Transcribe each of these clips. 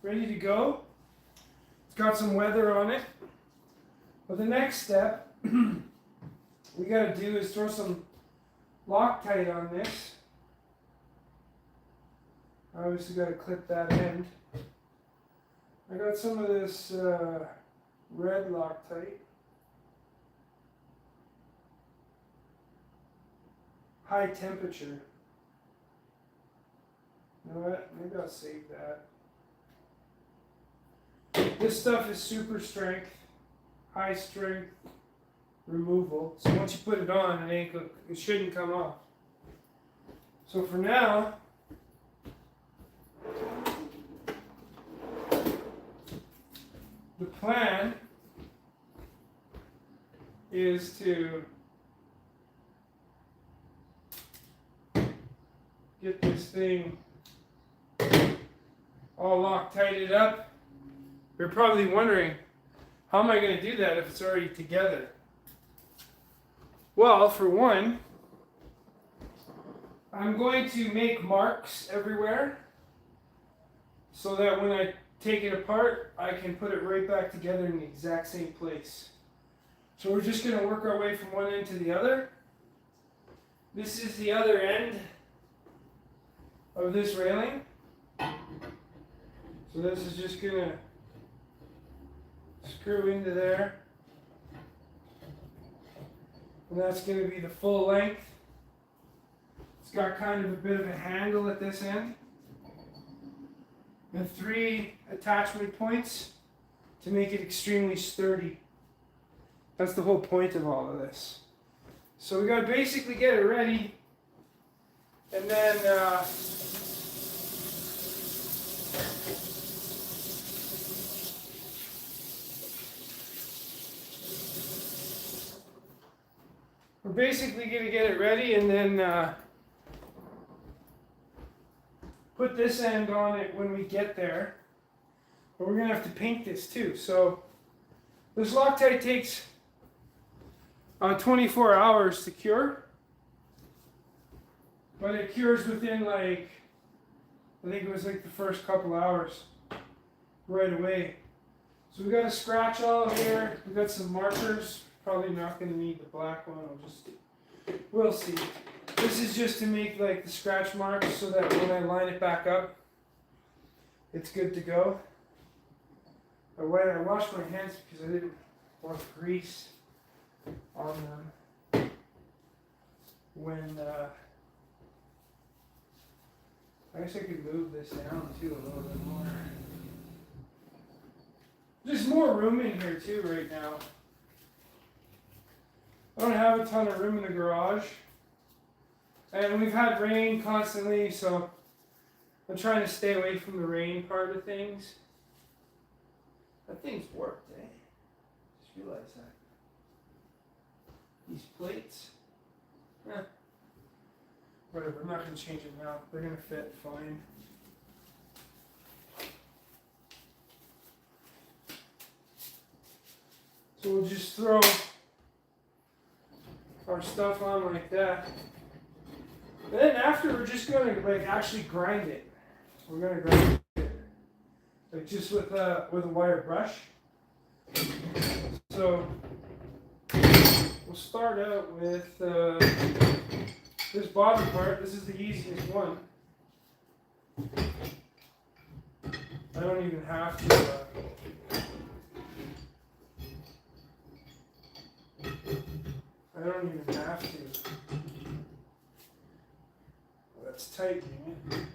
ready to go. It's got some weather on it. But the next step we got to do is throw some Loctite on this. I obviously got to clip that end. I got some of this red Loctite. High temperature. You know what? Maybe I'll save that. This stuff is super strength, high strength removal. So once you put it on, it shouldn't come off. So for now, the plan is to get this thing all Loctited up. You're probably wondering, how am I going to do that if it's already together? Well, for one, I'm going to make marks everywhere so that when I take it apart, I can put it right back together in the exact same place. So we're just going to work our way from one end to the other. This is the other end of this railing. So this is just going to screw into there. And that's going to be the full length. It's got kind of a bit of a handle at this end. And 3 attachment points to make it extremely sturdy. That's the whole point of all of this. So we got to basically get it ready. And then we're basically going to get it ready and then put this end on it when we get there. But we're going to have to paint this too. So this Loctite takes 24 hours to cure. But it cures within I think it was the first couple hours right away. So we got a scratch all here. We got some markers. Probably not going to need the black one. We'll see. This is just to make the scratch marks so that when I line it back up, it's good to go. I washed my hands because I didn't want grease on them when I guess I could move this down too a little bit more. There's more room in here too right now. I don't have a ton of room in the garage. And we've had rain constantly, so I'm trying to stay away from the rain part of things. That thing's worked, eh? Just realized that. These plates. Whatever, I'm not going to change them now. They're going to fit fine. So we'll just throw our stuff on like that. And then after, we're just going to actually grind it. We're going to grind it just with a wire brush. So we'll start out with this bottom part. This is the easiest one. I don't even have to. I don't even have to. That's tight, man.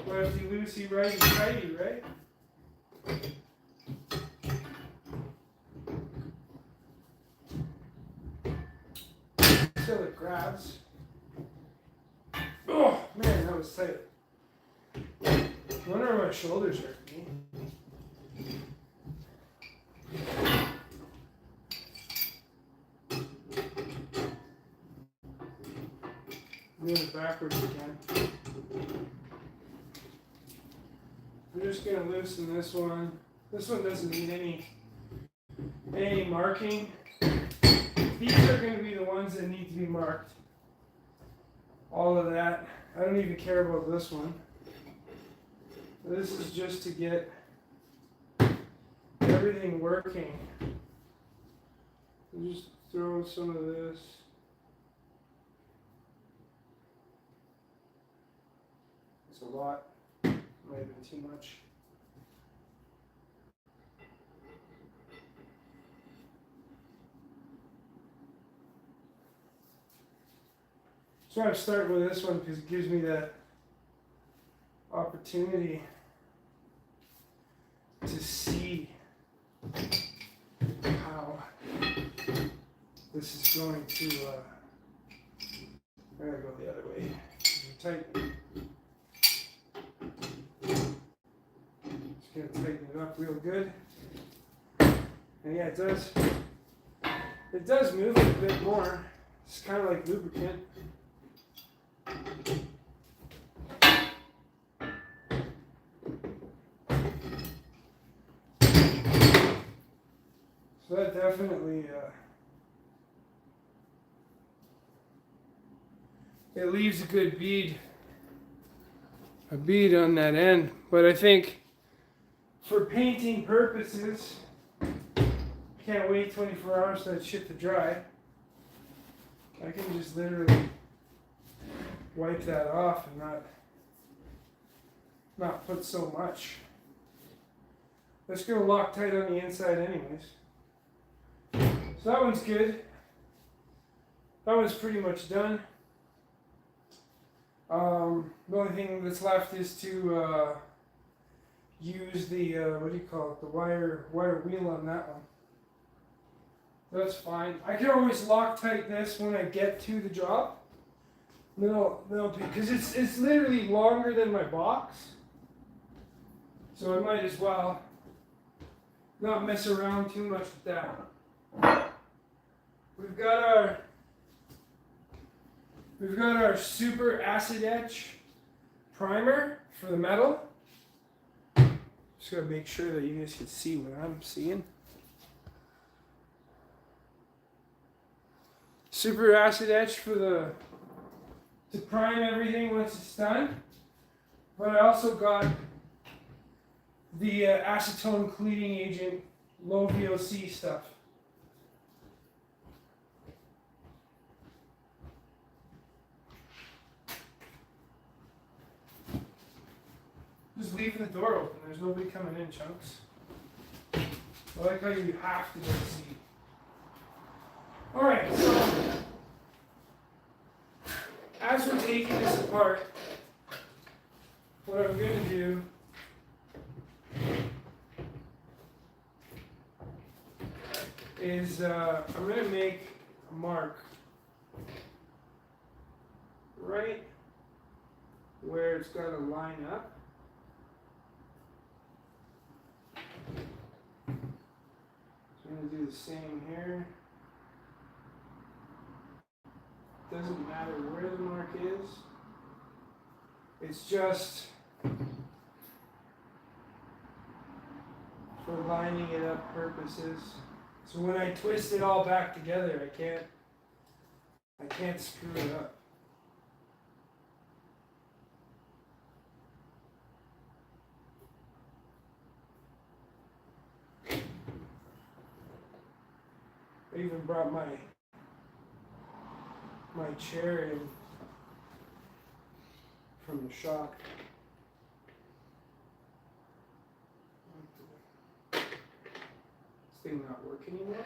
Lefty loosey, righty tighty, right? Until it grabs. Oh man, that was tight. I wonder where my shoulders hurt me. Doing it backwards again. I'm just gonna loosen this one. This one doesn't need any marking. These are gonna be the ones that need to be marked. All of that. I don't even care about this one. This is just to get everything working. I'll just throw some of this. It's a lot. Might have been too much. So I'm starting with this one because it gives me that opportunity to see how this is going to, I gotta go the other way. Tighten. Just gonna tighten it up real good. And yeah, it does move it a bit more. It's kind of like lubricant. So that definitely, it leaves a good bead on that end. But I think for painting purposes, can't wait 24 hours for that shit to dry. I can just literally wipe that off and not put so much. That's gonna lock tight on the inside anyways. So that one's good. That one's pretty much done. The only thing that's left is to use the what do you call it? The wire wheel on that one. That's fine. I can always Loctite this when I get to the job. No, because it's literally longer than my box. So I might as well not mess around too much with that. We've got our super acid etch primer for the metal. Just gotta make sure that you guys can see what I'm seeing. Super acid etch to prime everything once it's done. But I also got the acetone cleaning agent, low VOC stuff. Just leaving the door open. There's nobody coming in, Chunks. I like how you have to go see. Alright, so as we're taking this apart, what I'm going to do is I'm going to make a mark right where it's got to line up. So I'm going to do the same here. Doesn't matter where the mark is. It's just for lining it up purposes. So when I twist it all back together, I can't screw it up. I even brought my chair in from the shop. This thing not working anymore?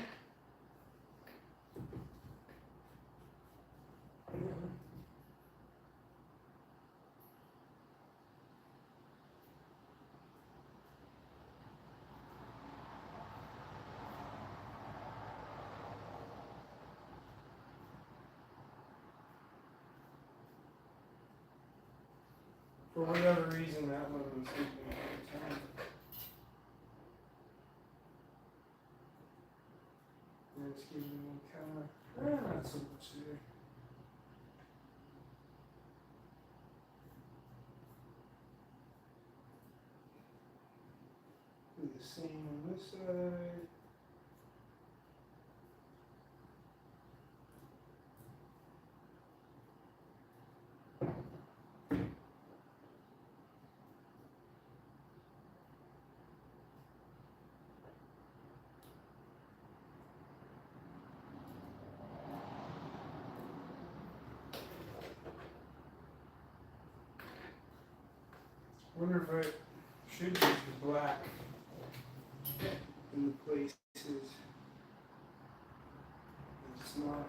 For whatever reason, that one was taking a long time. And it's giving me kind of, not so much there. Do the same on this side. Wonder if I should use the black in the places. It's not.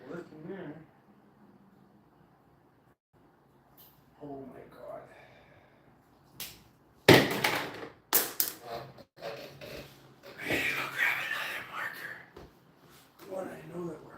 Working there. Oh my god. I'll grab another marker. One I know that works.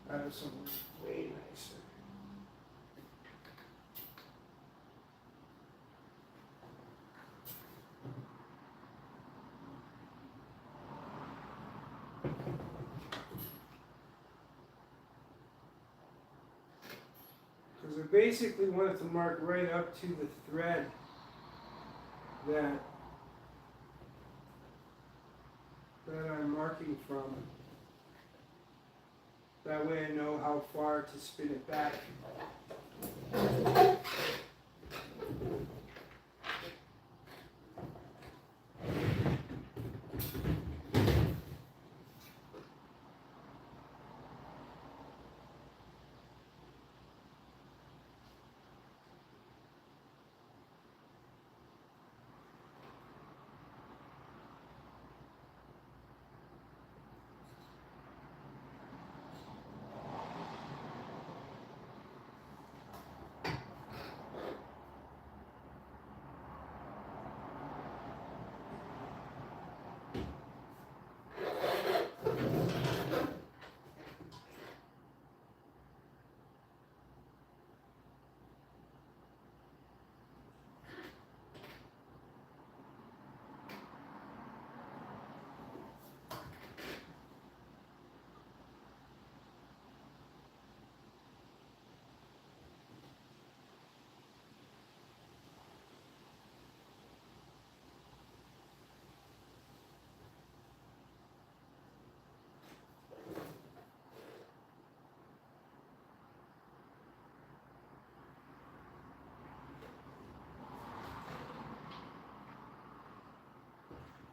I have something way nicer. Because I basically wanted to mark right up to the thread that I'm marking from. That way I know how far to spin it back.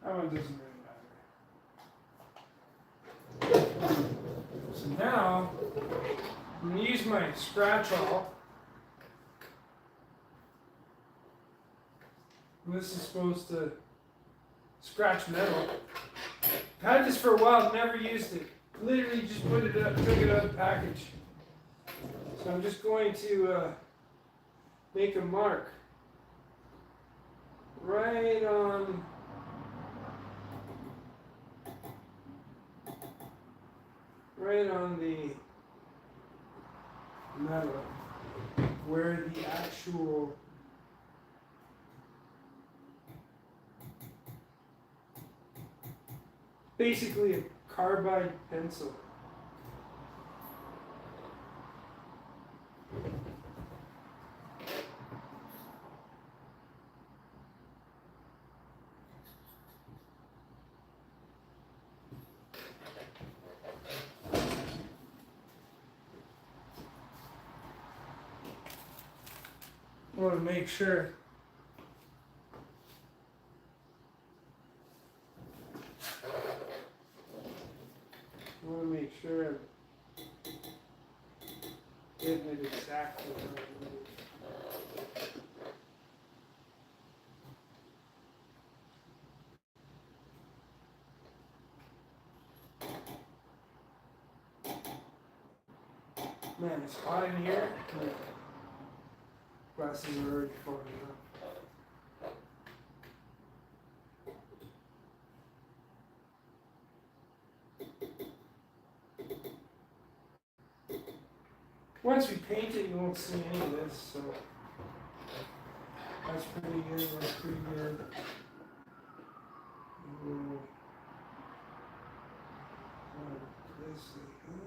That one doesn't really matter. So now, I'm going to use my scratch awl. And this is supposed to scratch metal. I've had this for a while, never used it. Literally just put it up, took it out of the package. So I'm just going to make a mark right on the metal where the actual basically a carbide pencil. I want to make sure. I want to make sure I'm getting it exactly right. Man, it's hot in here. Glasses are already fogging up. Once we paint it, you won't see any of this, so that's pretty good. That's pretty good. This we go.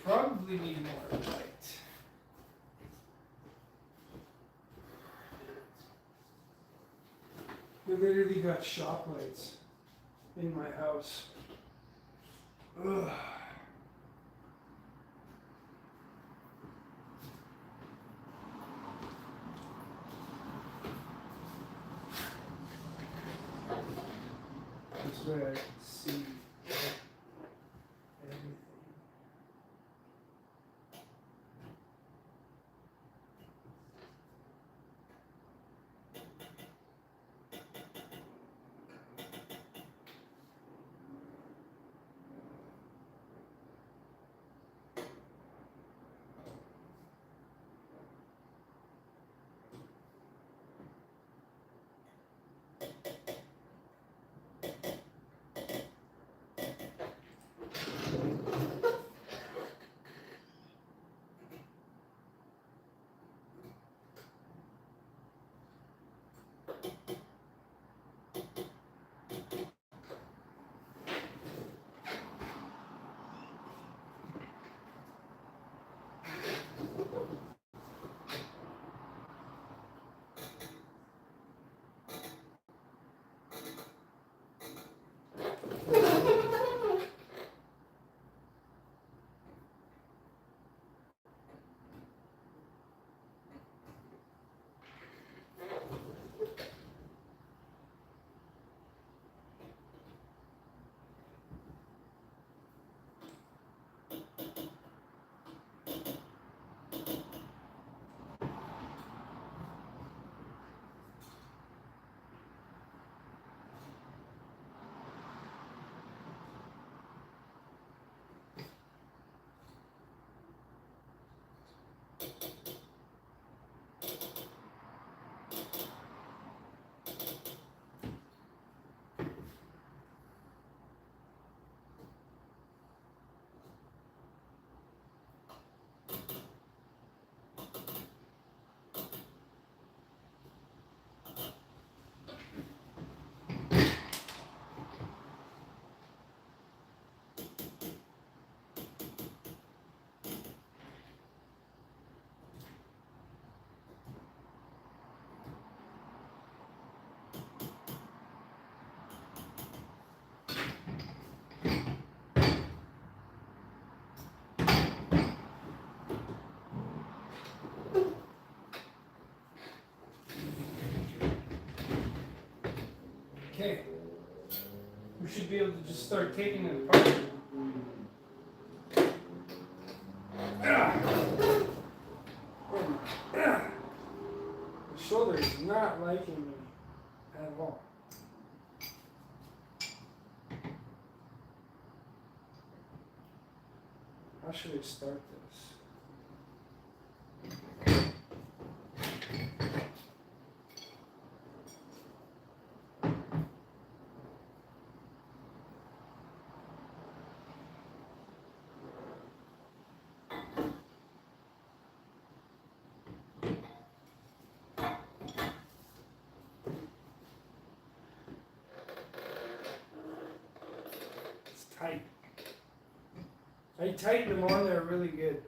Probably need more light. We literally got shop lights in my house. Ugh. This way I can see everything. should be able to just start taking it apart. The shoulder is not liking me at all. How should I start this? It's tight. I tighten them on there really good.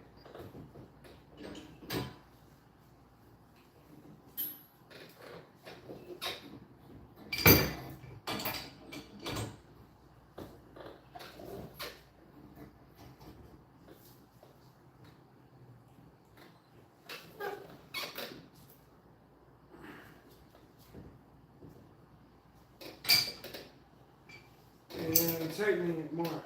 And I'm tightening it more.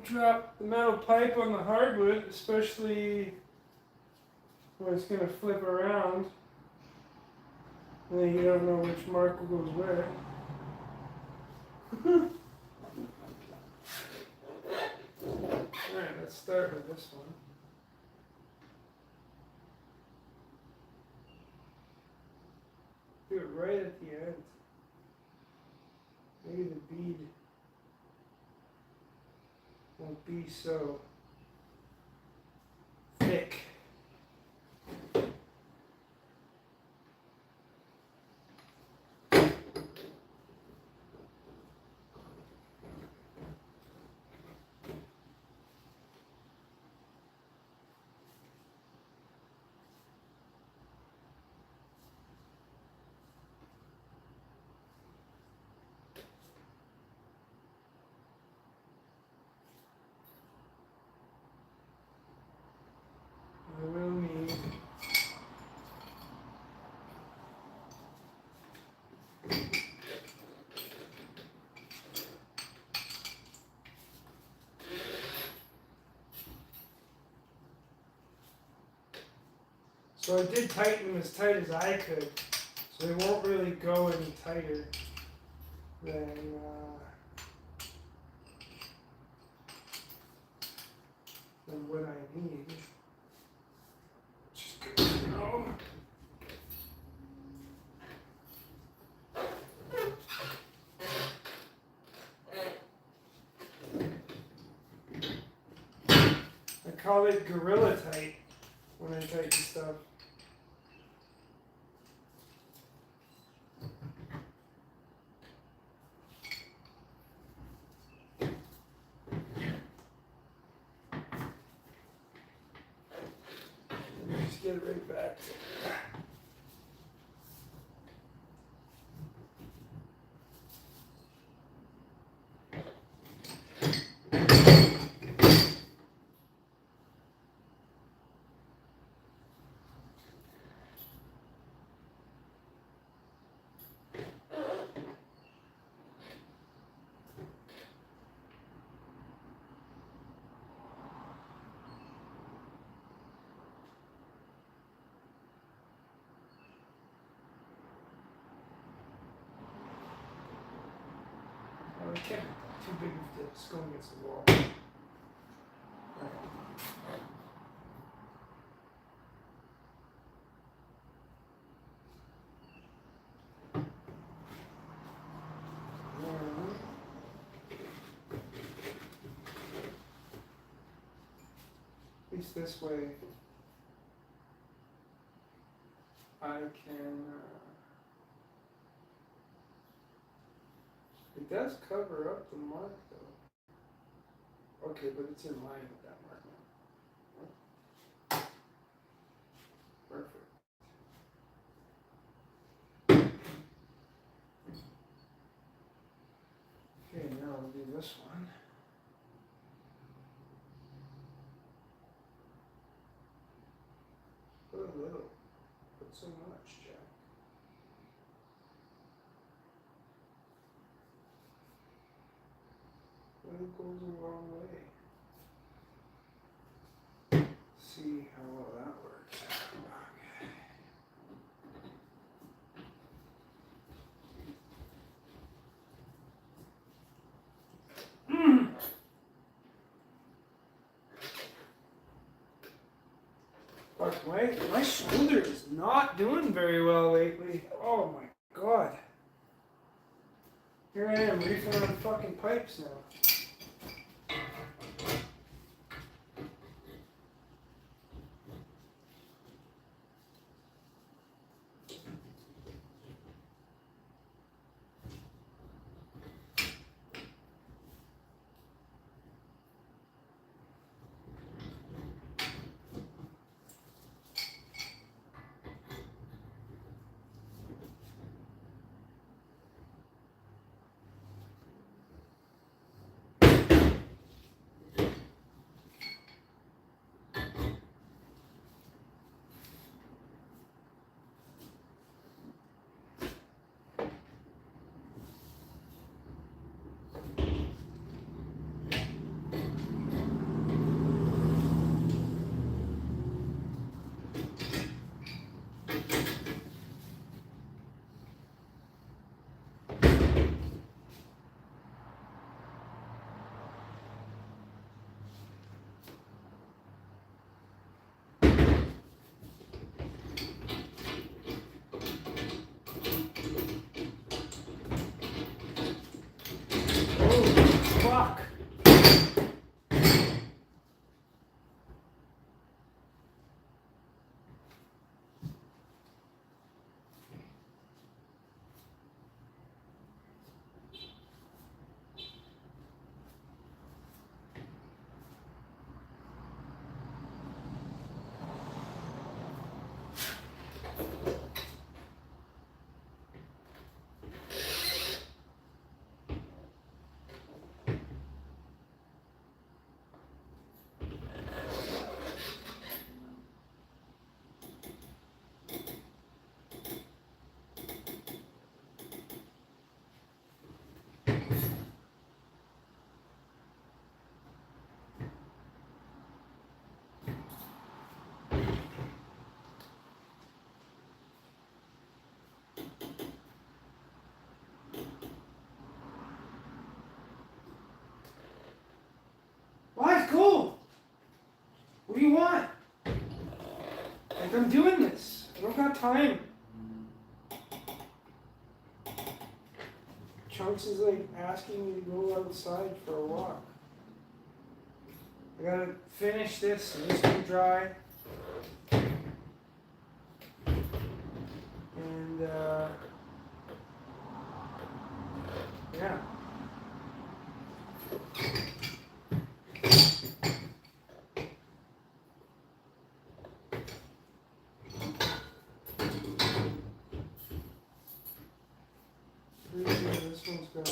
Drop the metal pipe on the hardwood, especially when it's going to flip around. And then you don't know which marker goes where. Alright, let's start with this one. Do it right at the end. Maybe the bead won't be so thick. So I did tighten them as tight as I could, so they won't really go any tighter than what I need. Just good to know. I call it Gorilla Tight when I tighten stuff. Just get it right back to it. Oh, it can't be too big of this going against the wall. At least this way I can, it does cover up the mark though. Okay, but it's in line with that mark now. Perfect. Okay, now I'll do this one. Put a little, put so much, Jack. But it goes a long way. See how well that works. Okay. Fuck, my shoulder is not doing very well lately. Oh my god. Here I am refilling fucking pipes now. Like, I'm doing this. I don't got time. Chunks is like asking me to go outside for a walk. I gotta finish this and this will dry. And yeah. This one's got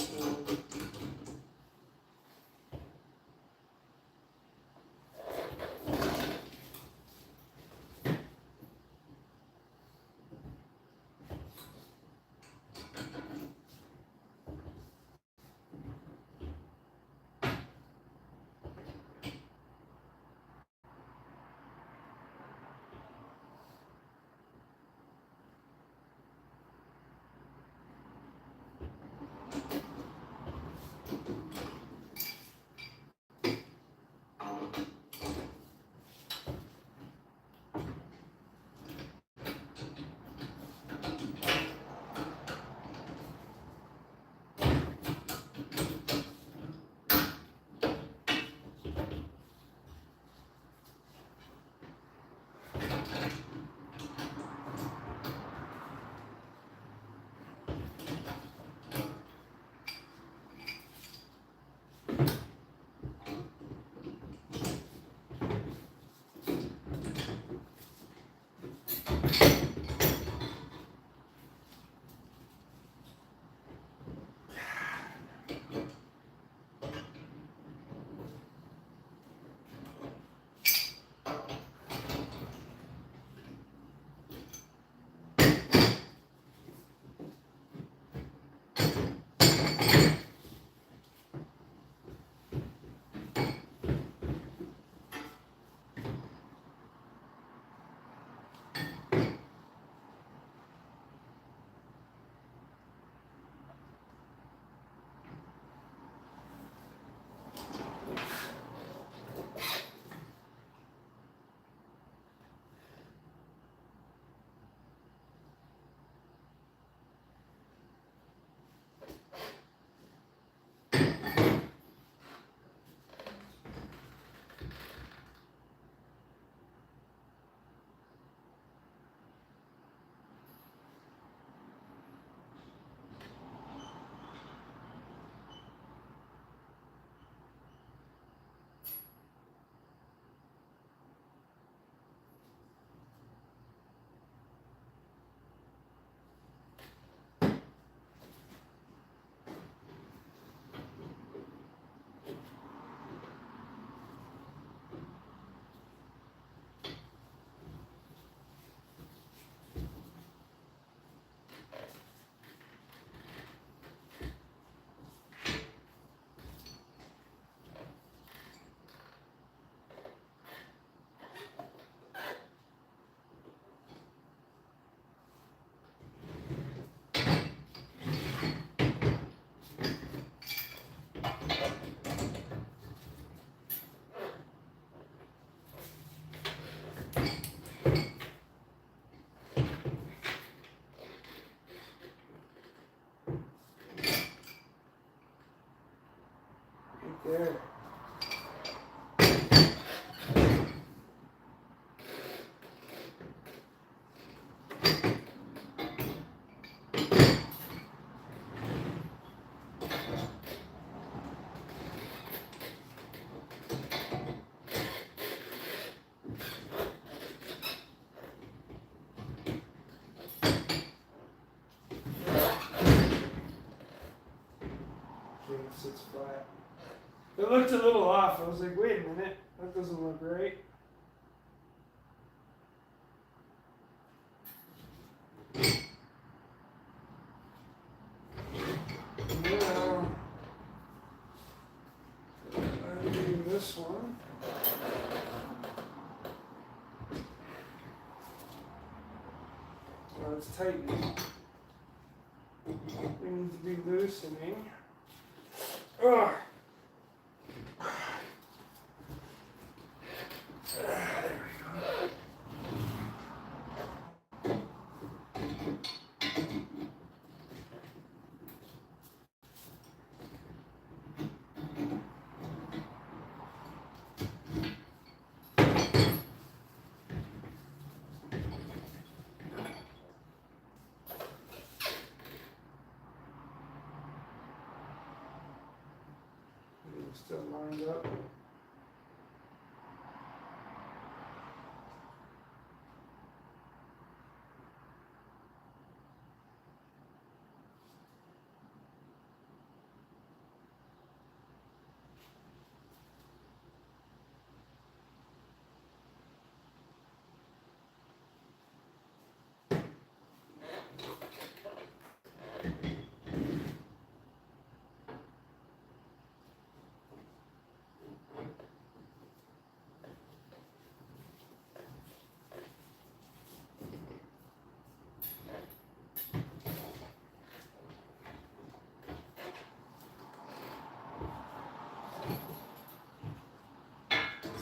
there. Okay, it sits flat. It looked a little off. I was like, wait a minute, that doesn't look right. Now, I'm doing this one. Well, it's tightening. We need to be loosening. Ugh. There we go. Still lined up.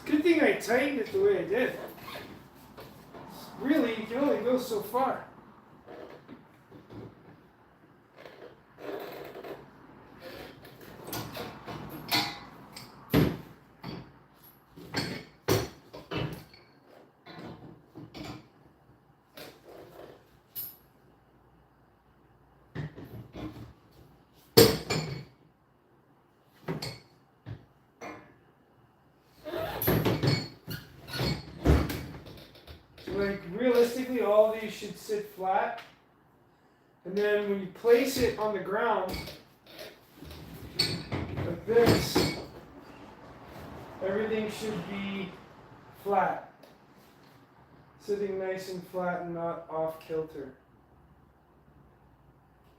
Good thing I tightened it the way I did. Really, you can only go so far. Like realistically, all these should sit flat, and then when you place it on the ground like this, everything should be flat, sitting nice and flat and not off kilter.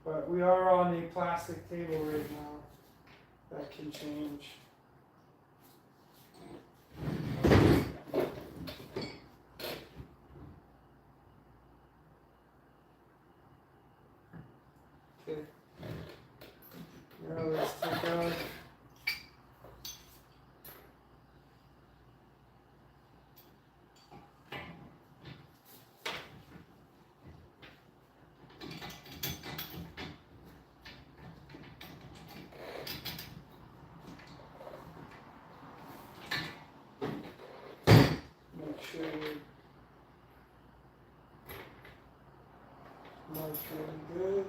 But we are on a plastic table right now. That can change. Okay. Now let's take out make sure you mark really good.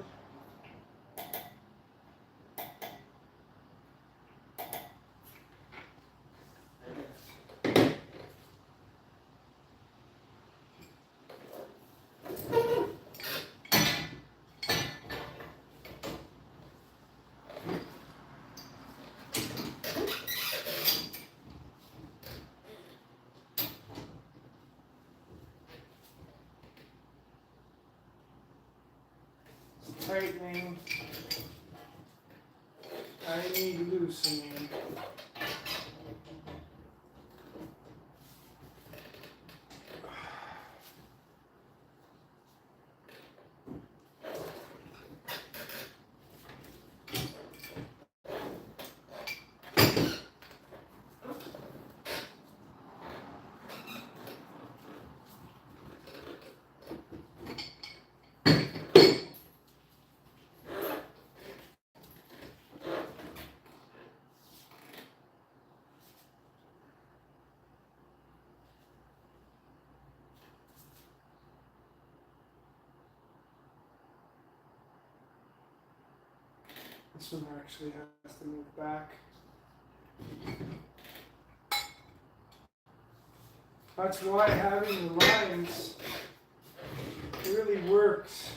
Tightening. I need loosening. This one actually has to move back. That's why having the lines really works.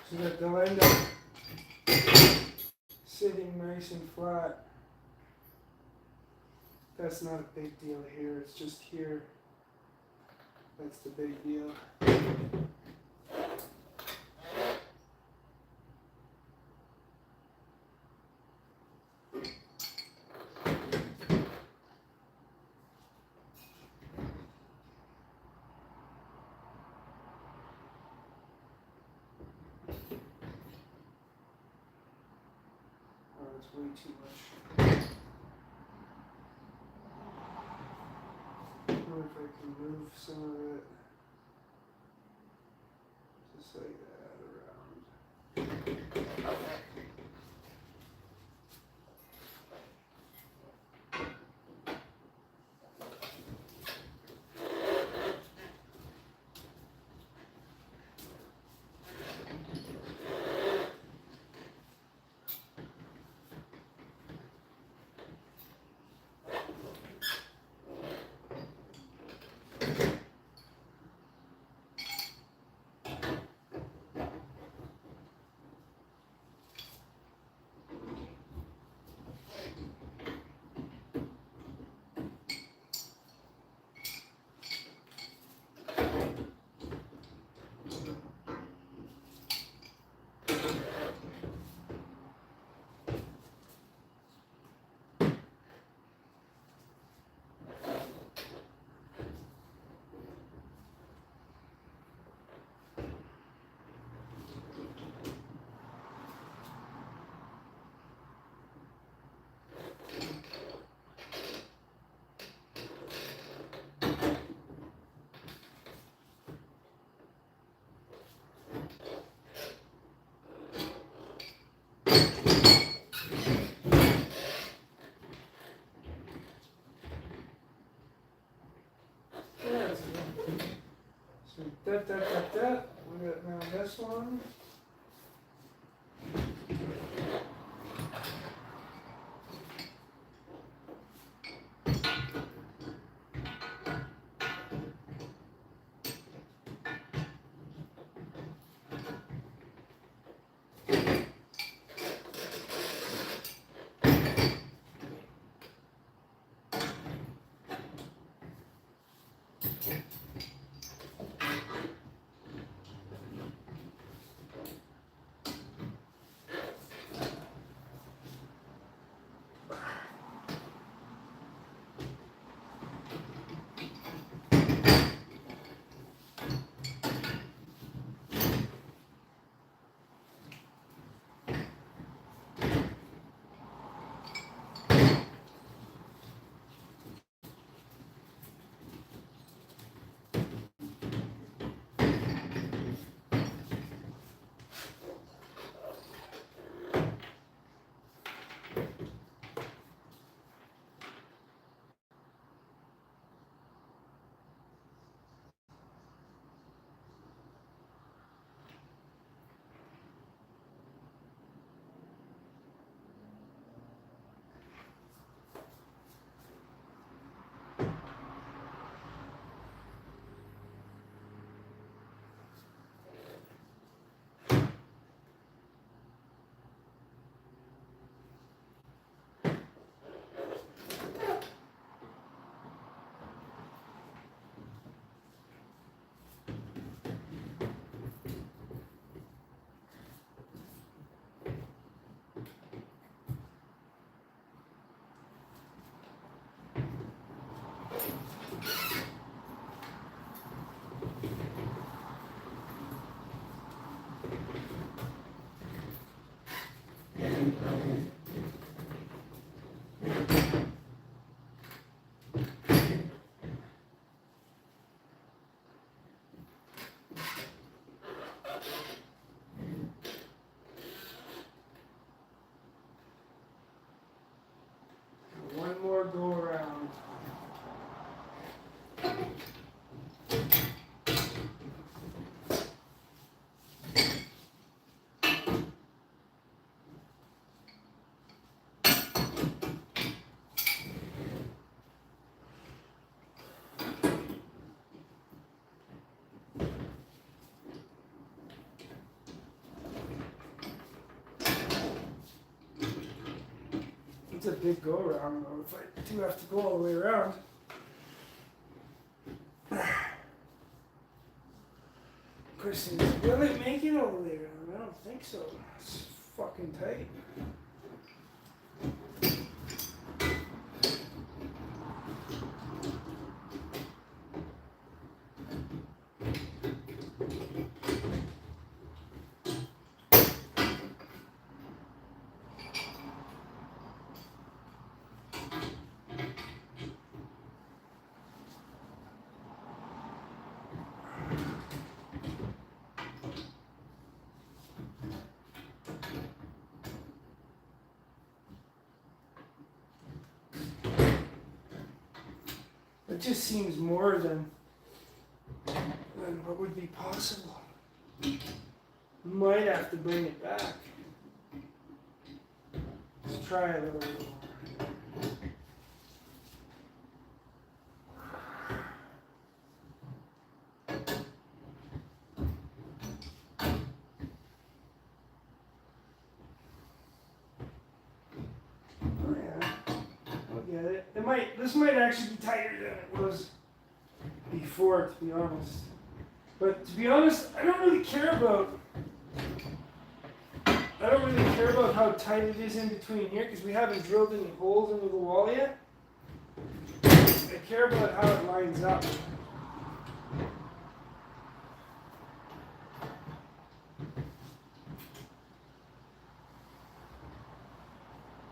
So that they'll end up sitting nice and flat. That's not a big deal here, it's just here. That's the big deal. Oh, that's way too much. I wonder if I can move some of it. Just like that around. We got now this one. One more go around. It's a big go around though, if I do have to go all the way around. Question is, will it make it all the way around? I don't think so. It's fucking tight. It just seems more than what would be possible. Might have to bring it back. Let's try a little more. Oh yeah, I'll get it. This might actually be tighter than it was before, to be honest. But to be honest, I don't really care about how tight it is in between here because we haven't drilled any holes into the wall yet. I care about how it lines up.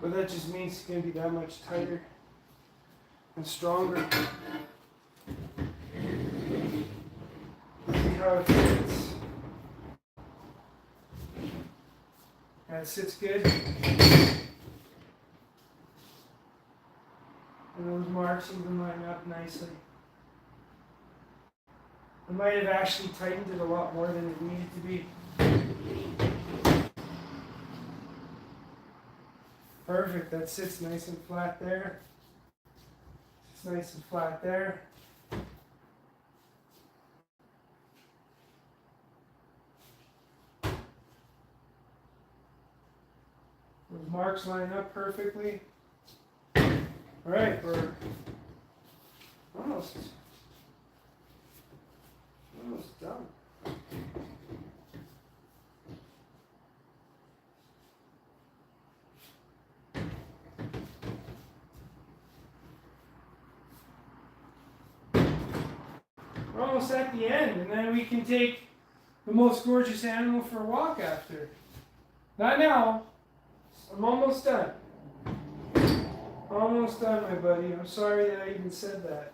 But that just means it's going to be that much tighter and stronger. See how it fits. Yeah, it sits good. And those marks even line up nicely. I might have actually tightened it a lot more than it needed to be. Perfect, that sits nice and flat there. It's nice and flat there. Those marks line up perfectly. Alright, we're almost done. We're almost at the end, and then we can take the most gorgeous animal for a walk after. Not now. I'm almost done. Almost done, my buddy. I'm sorry that I even said that.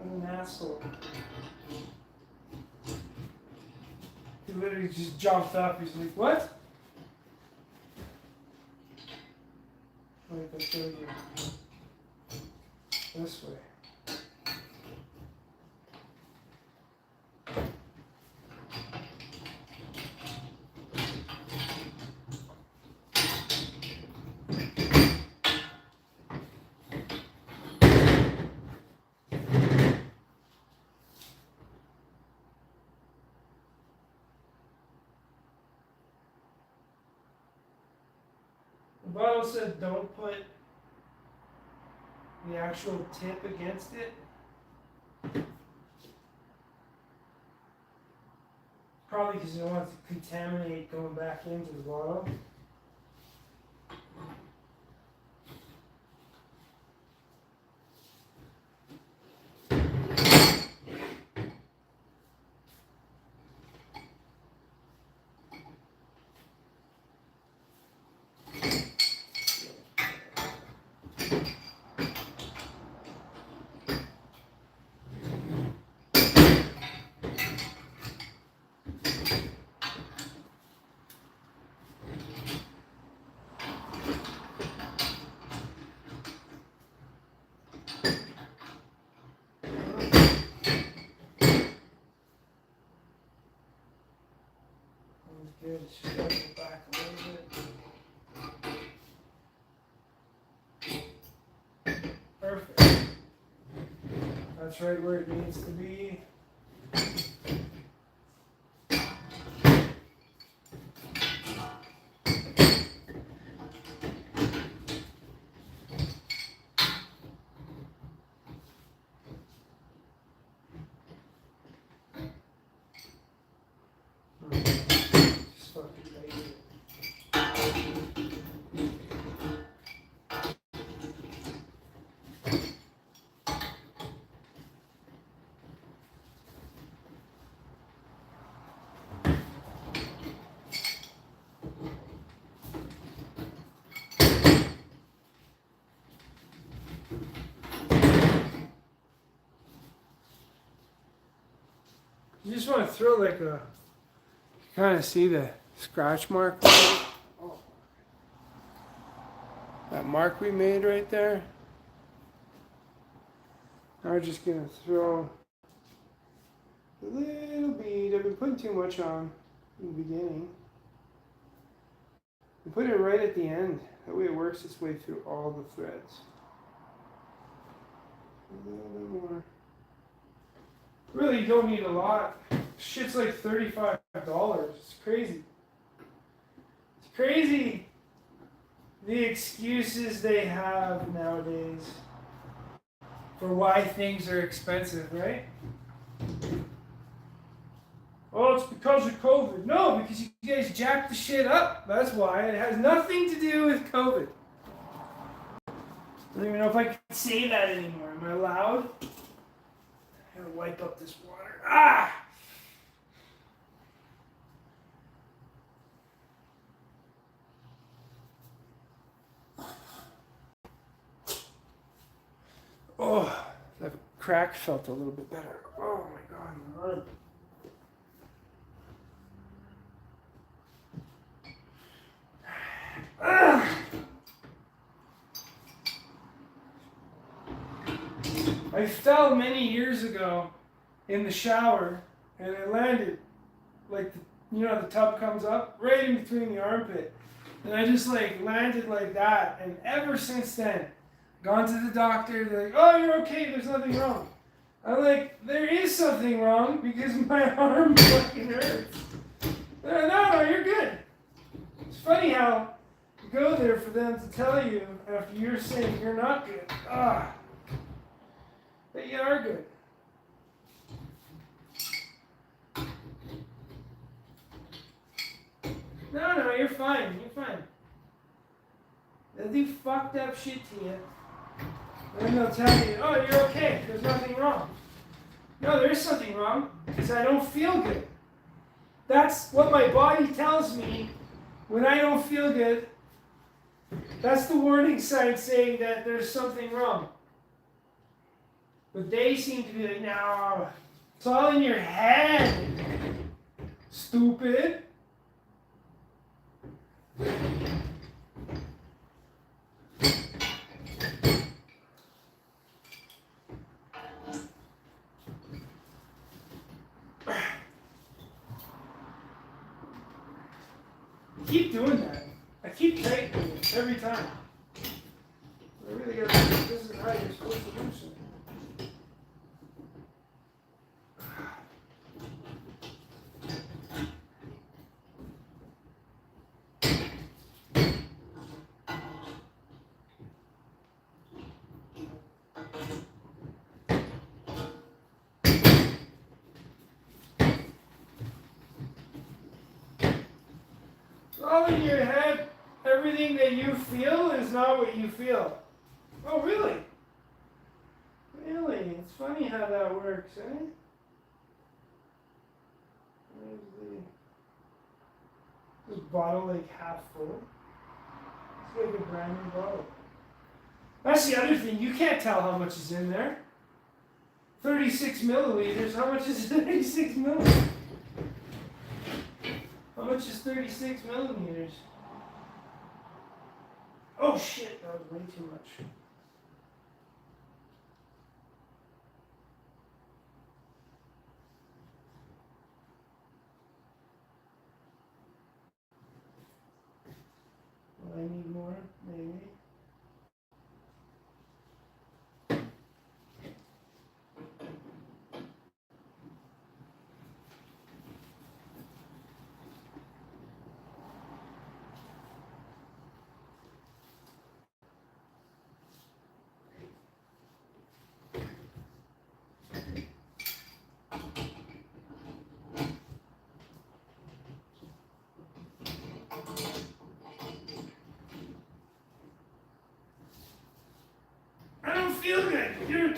I'm an asshole. He literally just jumped up. He's like, what? Wait, I'll show you. This way. The bottle said don't put the actual tip against it. Probably because you don't want it to contaminate going back into the bottle. Good, it's just gotta go back a little bit. Perfect. That's right where it needs to be. Just fucking make it. You just want to throw like a, kind of see the scratch mark. Oh. That mark we made right there. Now we're just gonna throw a little bead. I've been putting too much on in the beginning. And put it right at the end. That way it works its way through all the threads. A little bit more. Really, you don't need a lot. Shit's like $35. It's crazy. It's crazy the excuses they have nowadays for why things are expensive, right? Oh, it's because of COVID. No, because you guys jacked the shit up. That's why. It has nothing to do with COVID. I don't even know if I can say that anymore. Am I allowed? I gotta wipe up this water. Ah! Oh, that crack felt a little bit better. Oh my god, my arm. I I fell many years ago in the shower, and I landed like the tub comes up right in between the armpit, and I just like landed like that. And ever since then, gone to the doctor. They're like, "Oh, you're okay. There's nothing wrong." I'm like, "There is something wrong because my arm fucking hurts." No, you're good. It's funny how you go there for them to tell you after you're saying you're not good. But you are good. No, you're fine. You're fine. They'll do fucked up shit to you. And then they'll tell you, "Oh, you're okay. There's nothing wrong." No, there is something wrong because I don't feel good. That's what my body tells me when I don't feel good. That's the warning sign saying that there's something wrong. But they seem to be like, "No, it's all in your head, stupid." I keep doing that. I keep tightening it every time. I really gotta think this is how you're supposed to do something. All in your head, everything that you feel is not what you feel. Oh, really? Really? It's funny how that works, eh? Where's this bottle like half full? It's like a brand new bottle. That's the other thing. You can't tell how much is in there. 36 milliliters. How much is 36 milliliters? How much is 36 millimeters? Oh shit, that was way too much. Will I need more? Maybe. I don't feel good.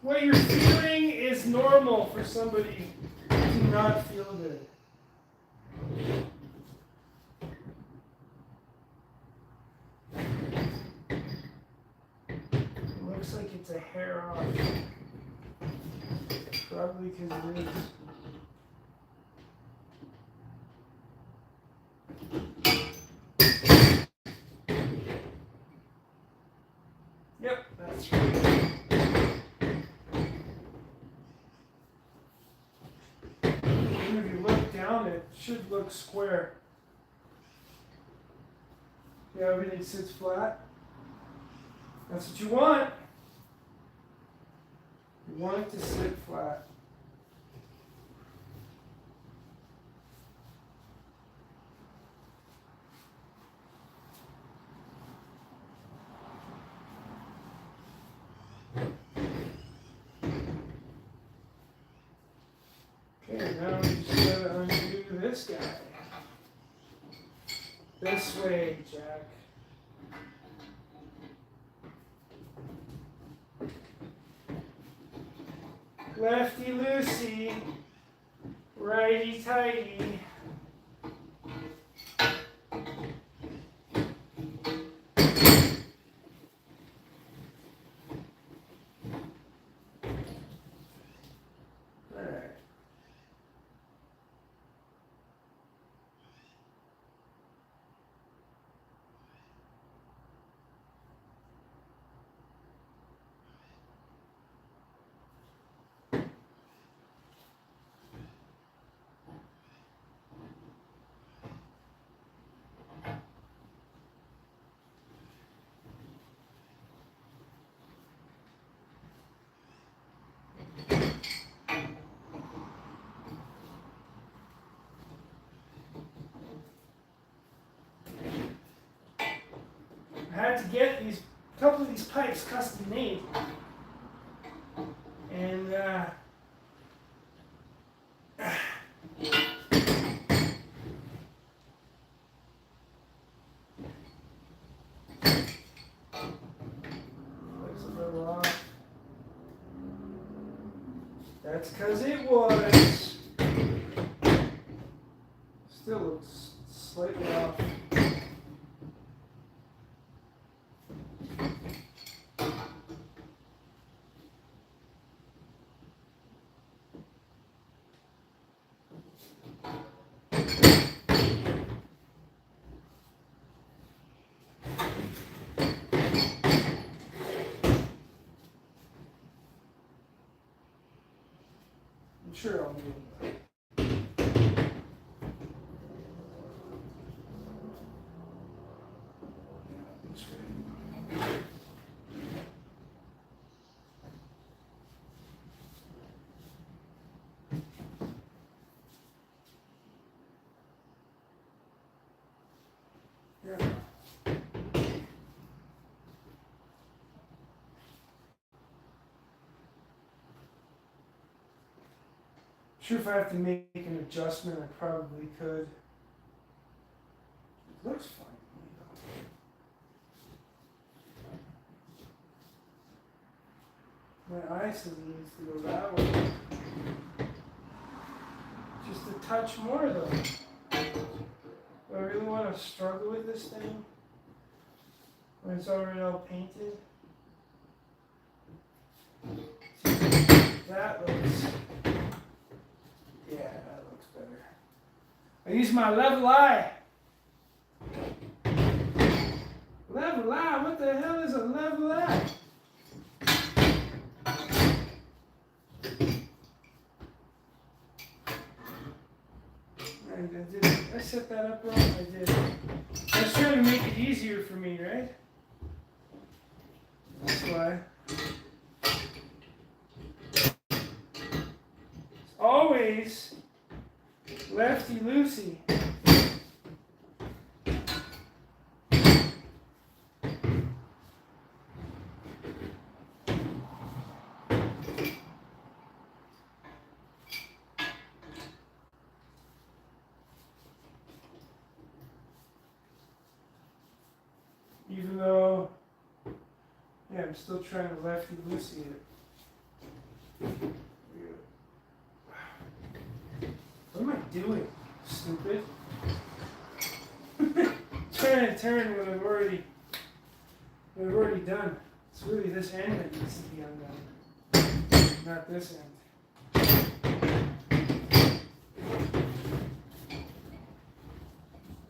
What you're feeling is normal for somebody to not feel good. It looks like it's a hair off. Probably because it is. Yep, that's right. Even if you look down, it should look square. Yeah, everything sits flat. That's what you want. You want it to sit flat. Okay, now we just gotta undo this guy. This way, Jack. Lefty loosey, righty tighty. Alright. had to get these couple of these pipes custom made, and looks a little off. That's because it was. Still looks slightly off. I'm sure I'll do it. Yeah. Sure, if I have to make an adjustment, I probably could. It looks fine. My eye says it needs to go that way. Just a touch more though. Do I really want to struggle with this thing when it's already all painted? That looks, yeah, that looks better. I use my level eye. Level eye? What the hell is a level eye? I set that up wrong? I did. I was trying to make it easier for me, right? That's why. It's always lefty-loosey. Even though, yeah, I'm still trying to lefty-loosey it. What am I doing? Stupid. Trying to turn what I've already done. It's really this end that needs to be undone, not this end.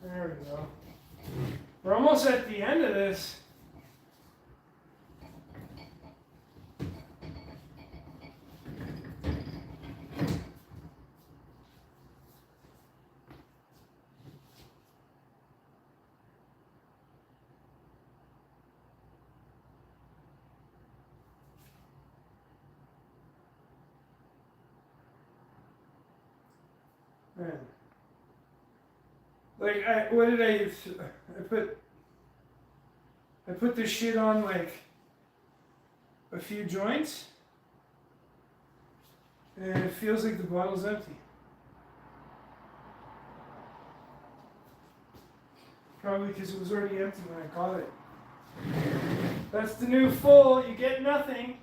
There we go. We're almost at the end of this. Man. Like, what did I use? I put this shit on like a few joints, and it feels like the bottle's empty. Probably because it was already empty when I caught it. That's the new full, you get nothing.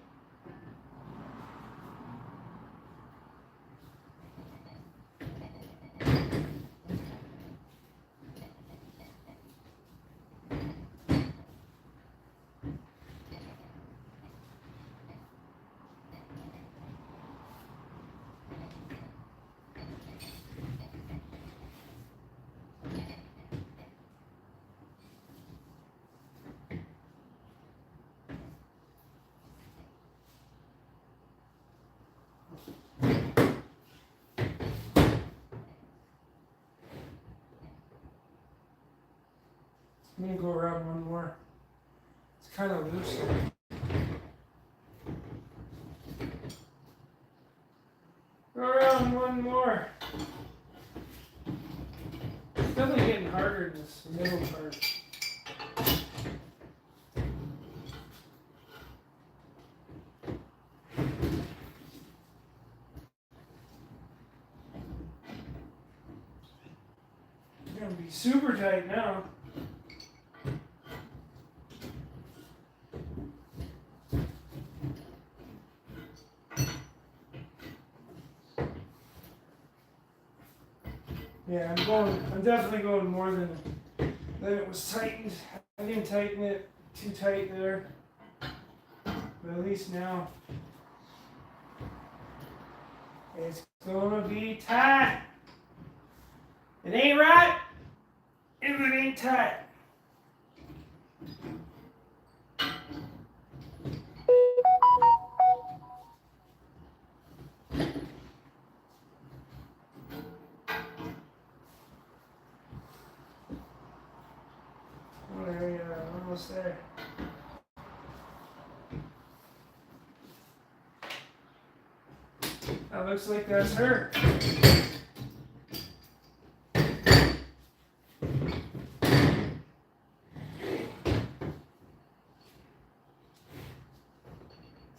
I'm gonna go around one more. It's kind of loose. Go around one more. It's definitely getting harder in this middle part. gonna be super tight now. Yeah, I'm definitely going more than it was tightened. I didn't tighten it too tight there. But at least now it's gonna be tight. It ain't right if it ain't tight. Oh, there you are, almost there. That looks like that's her.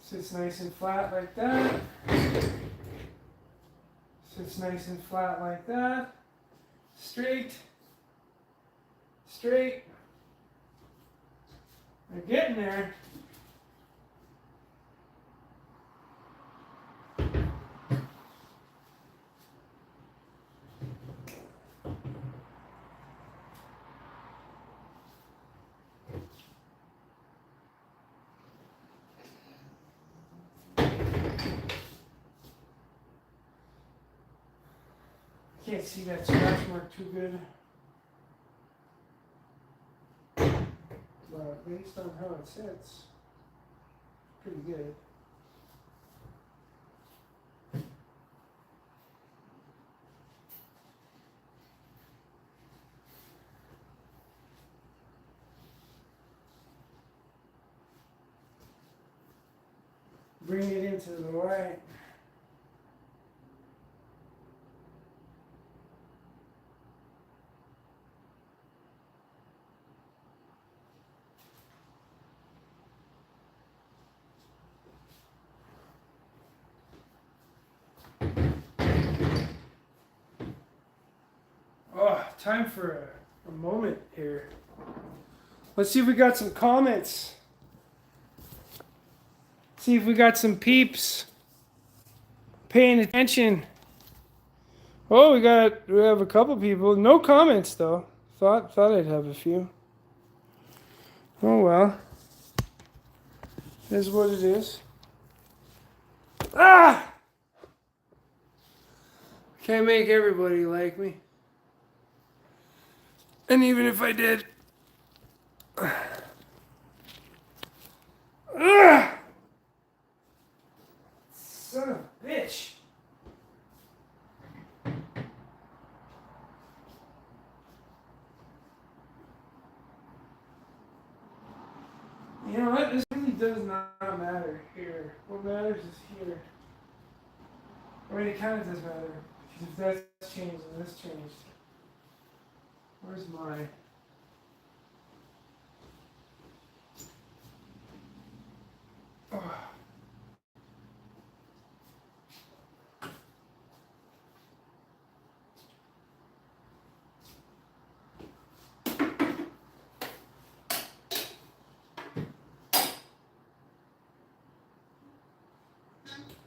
Sits nice and flat like that. Sits nice and flat like that. Straight. Straight. They're getting there. Can't see that scratch mark too good. But based on how it sits, pretty good. Bring it into the light. Oh, time for a moment here. Let's see if we got some comments. See if we got some peeps paying attention. Oh, we have a couple people. No comments though. Thought I'd have a few. Oh well. It is what it is. Ah! Can't make everybody like me. And even if I did. Ah! Son of a bitch. You know what? This really does not matter here. What matters is here. I mean, it kind of does matter. Because if that's changed and this changed. Where's my... Oh.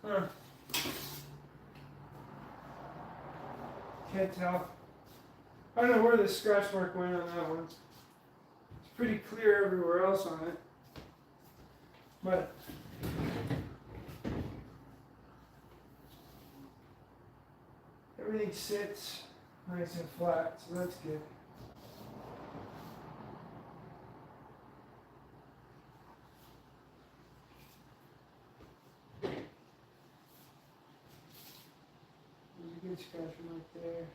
Huh. Can't tell. I don't know where the scratch mark went on that one. It's pretty clear everywhere else on it. But everything sits nice and flat, so that's good. There's a good scratch mark there.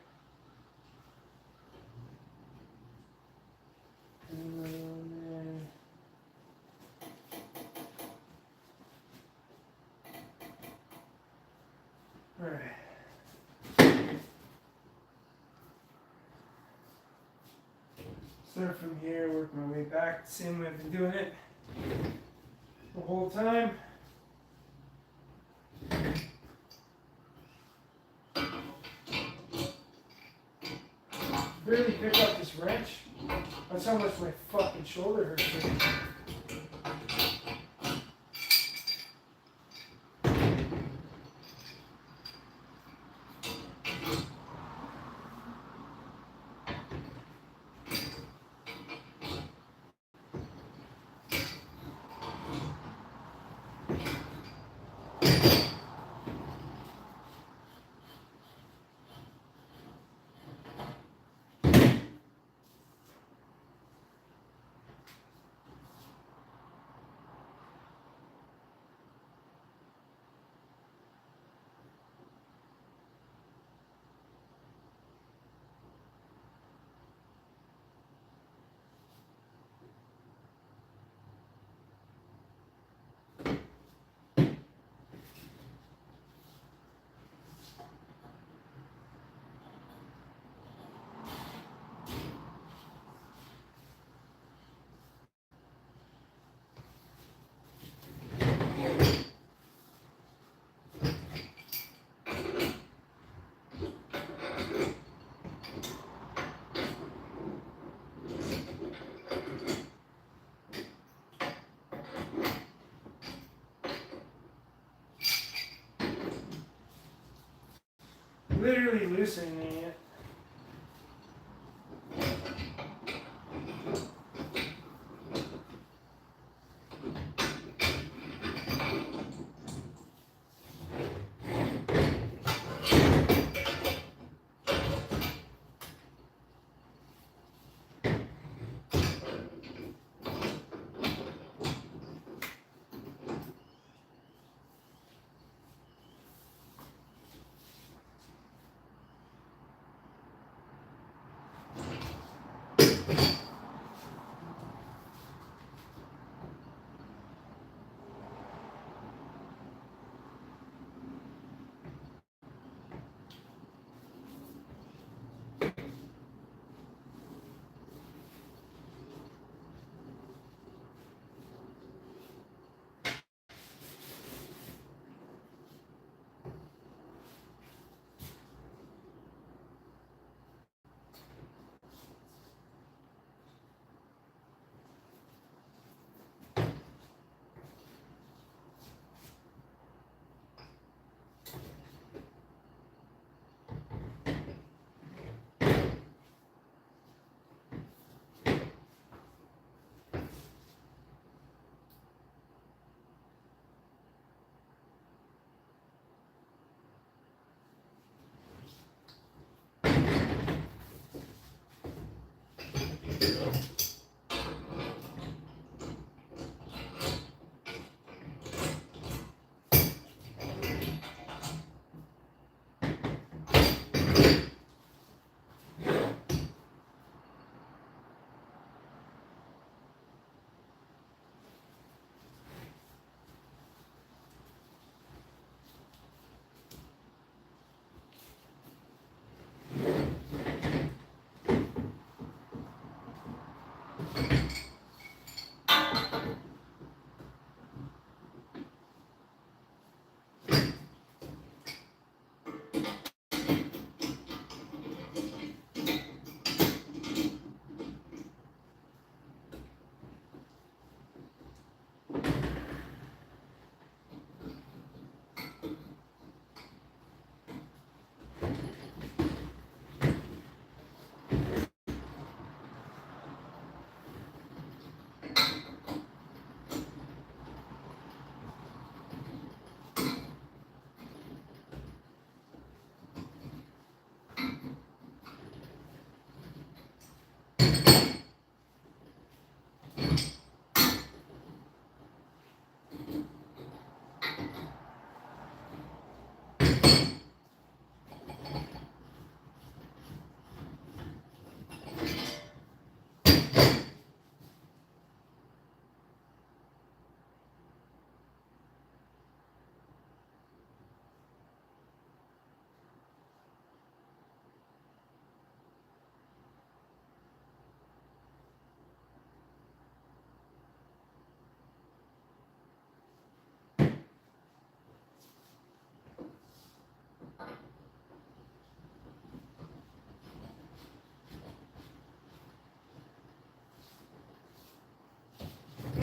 And another one there. Alright. Start from here, work my way back, the same way I've been doing it the whole time. really pick up this wrench. That's how much my fucking shoulder hurts. Literally loosening it.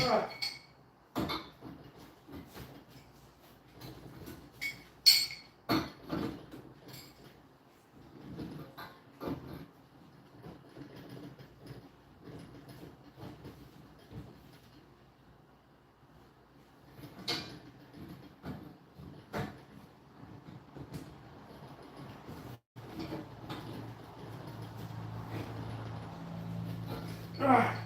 Ah. Ah.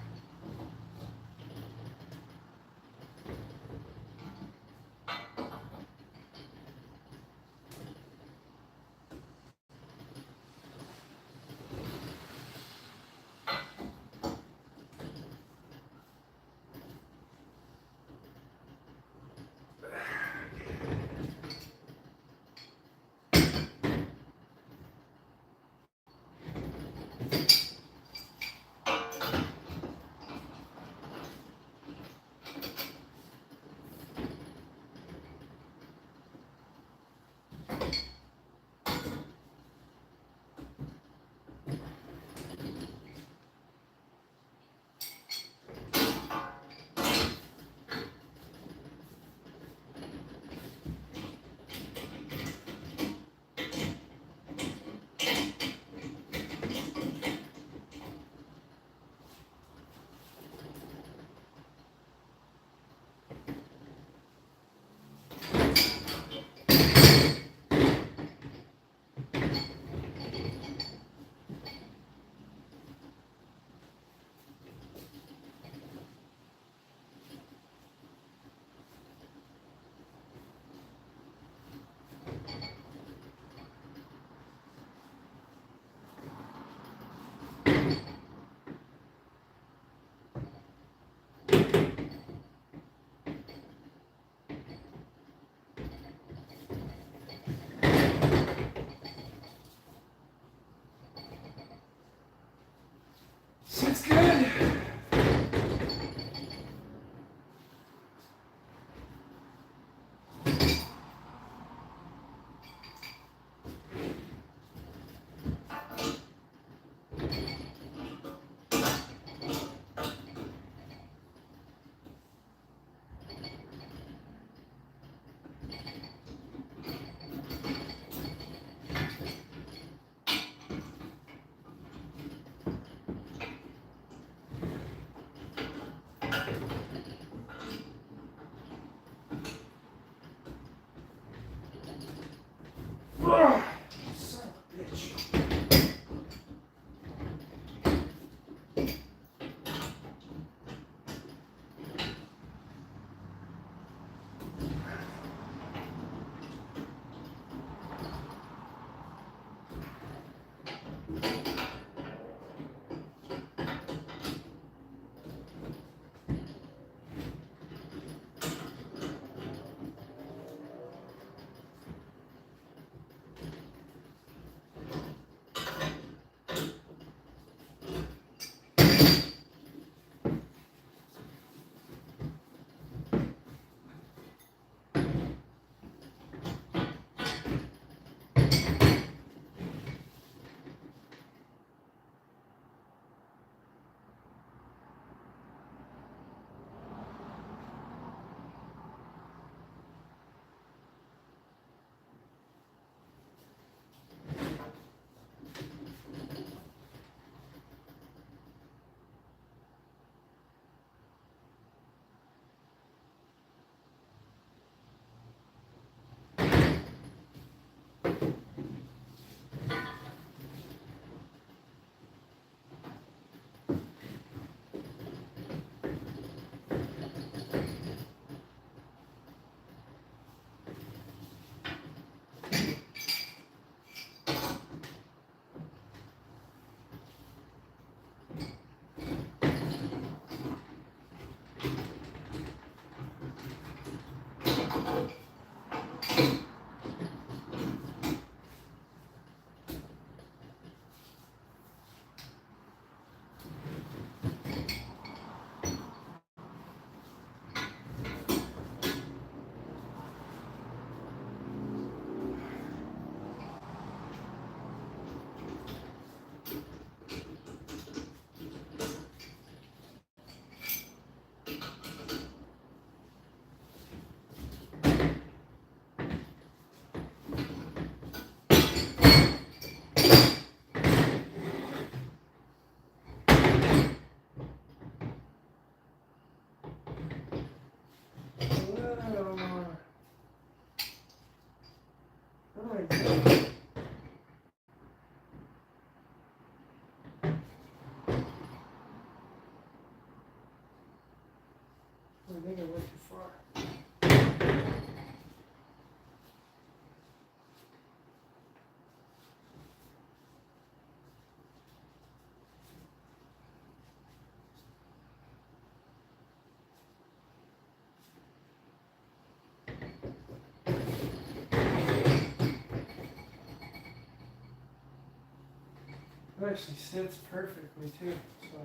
It actually sits perfectly too, so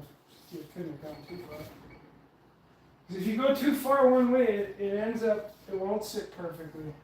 you couldn't have gone too far. 'Cause if you go too far one way, it ends up, it won't sit perfectly.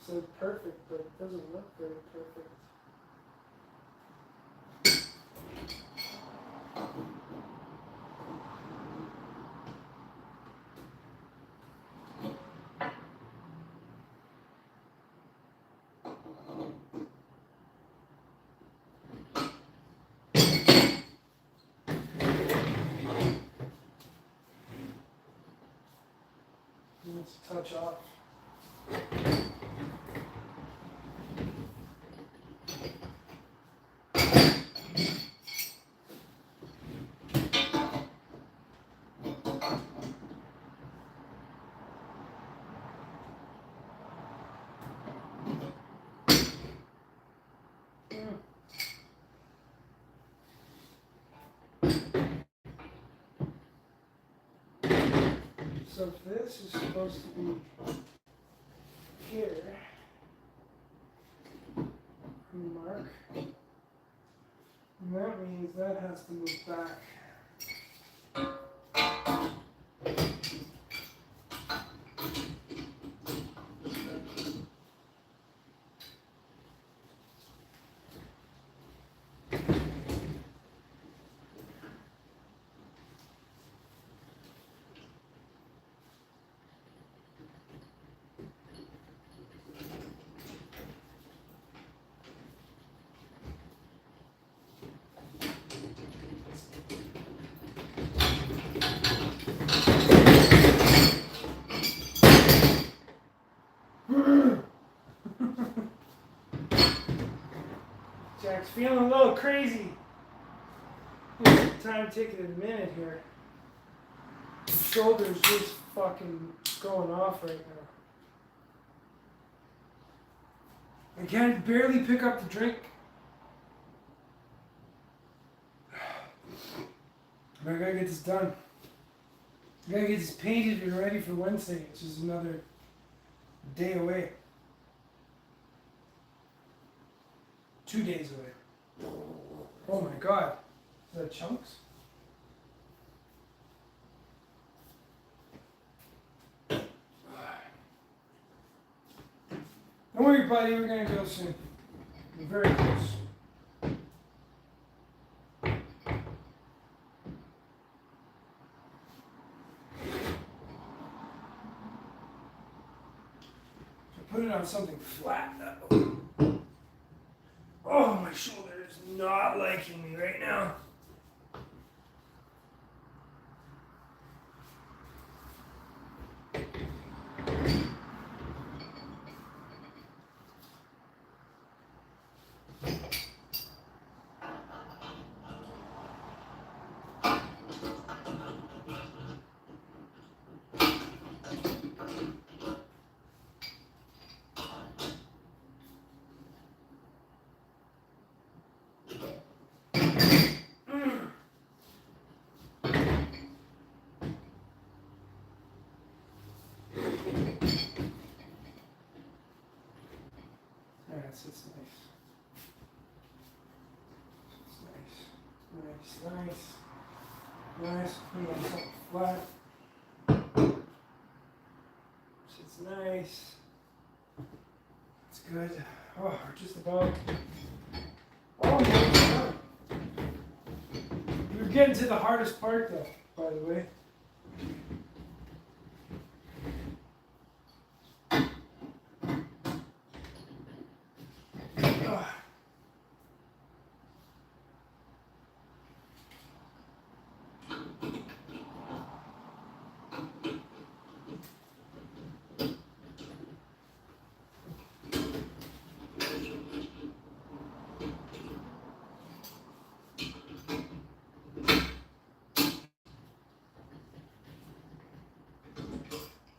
So perfect, but it doesn't look very perfect. Let's touch off. So if this is supposed to be here, mark, and that means that has to move back. Jack's feeling a little crazy. Time taking a minute here. His shoulder's just fucking going off right now. I can't barely pick up the drink. But I gotta get this done. I gotta get this painted and ready for Wednesday, which is another day away. 2 days away. Oh my god. Is that chunks? Don't worry, buddy, we're gonna go soon. We're very close. Put it on something flat that way. Oh, my shoulder is not liking me right now. It's nice. Nice. Put it on something flat. It's nice. It's good. Oh, we're just about. Oh, no. We're getting to the hardest part, though, by the way.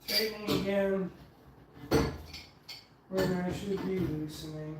Tightening again. Where I should be loosening.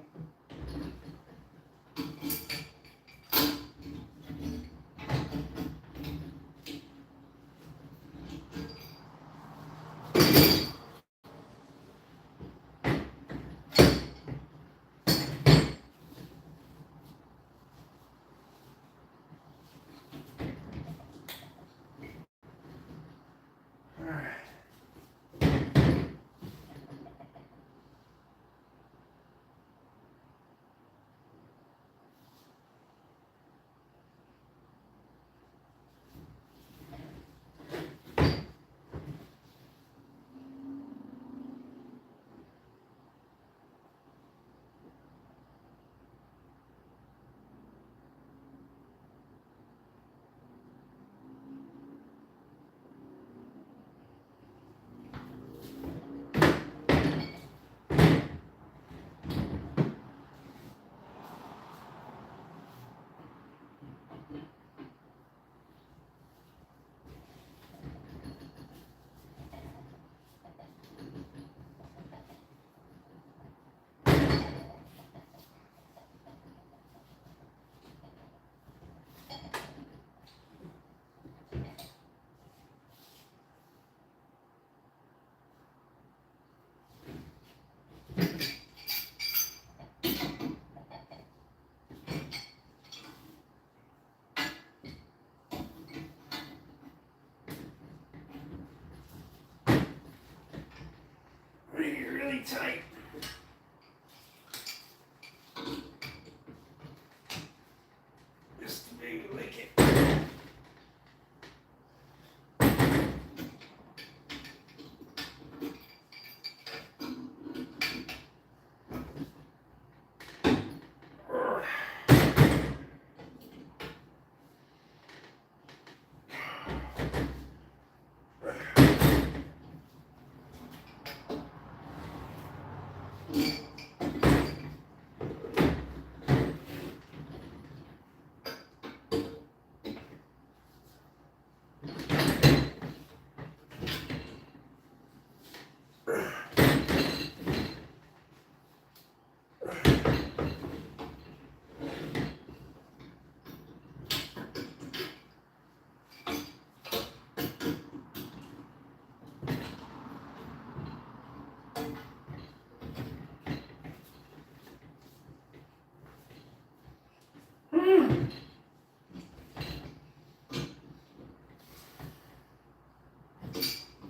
Really tight. Just to maybe lick it.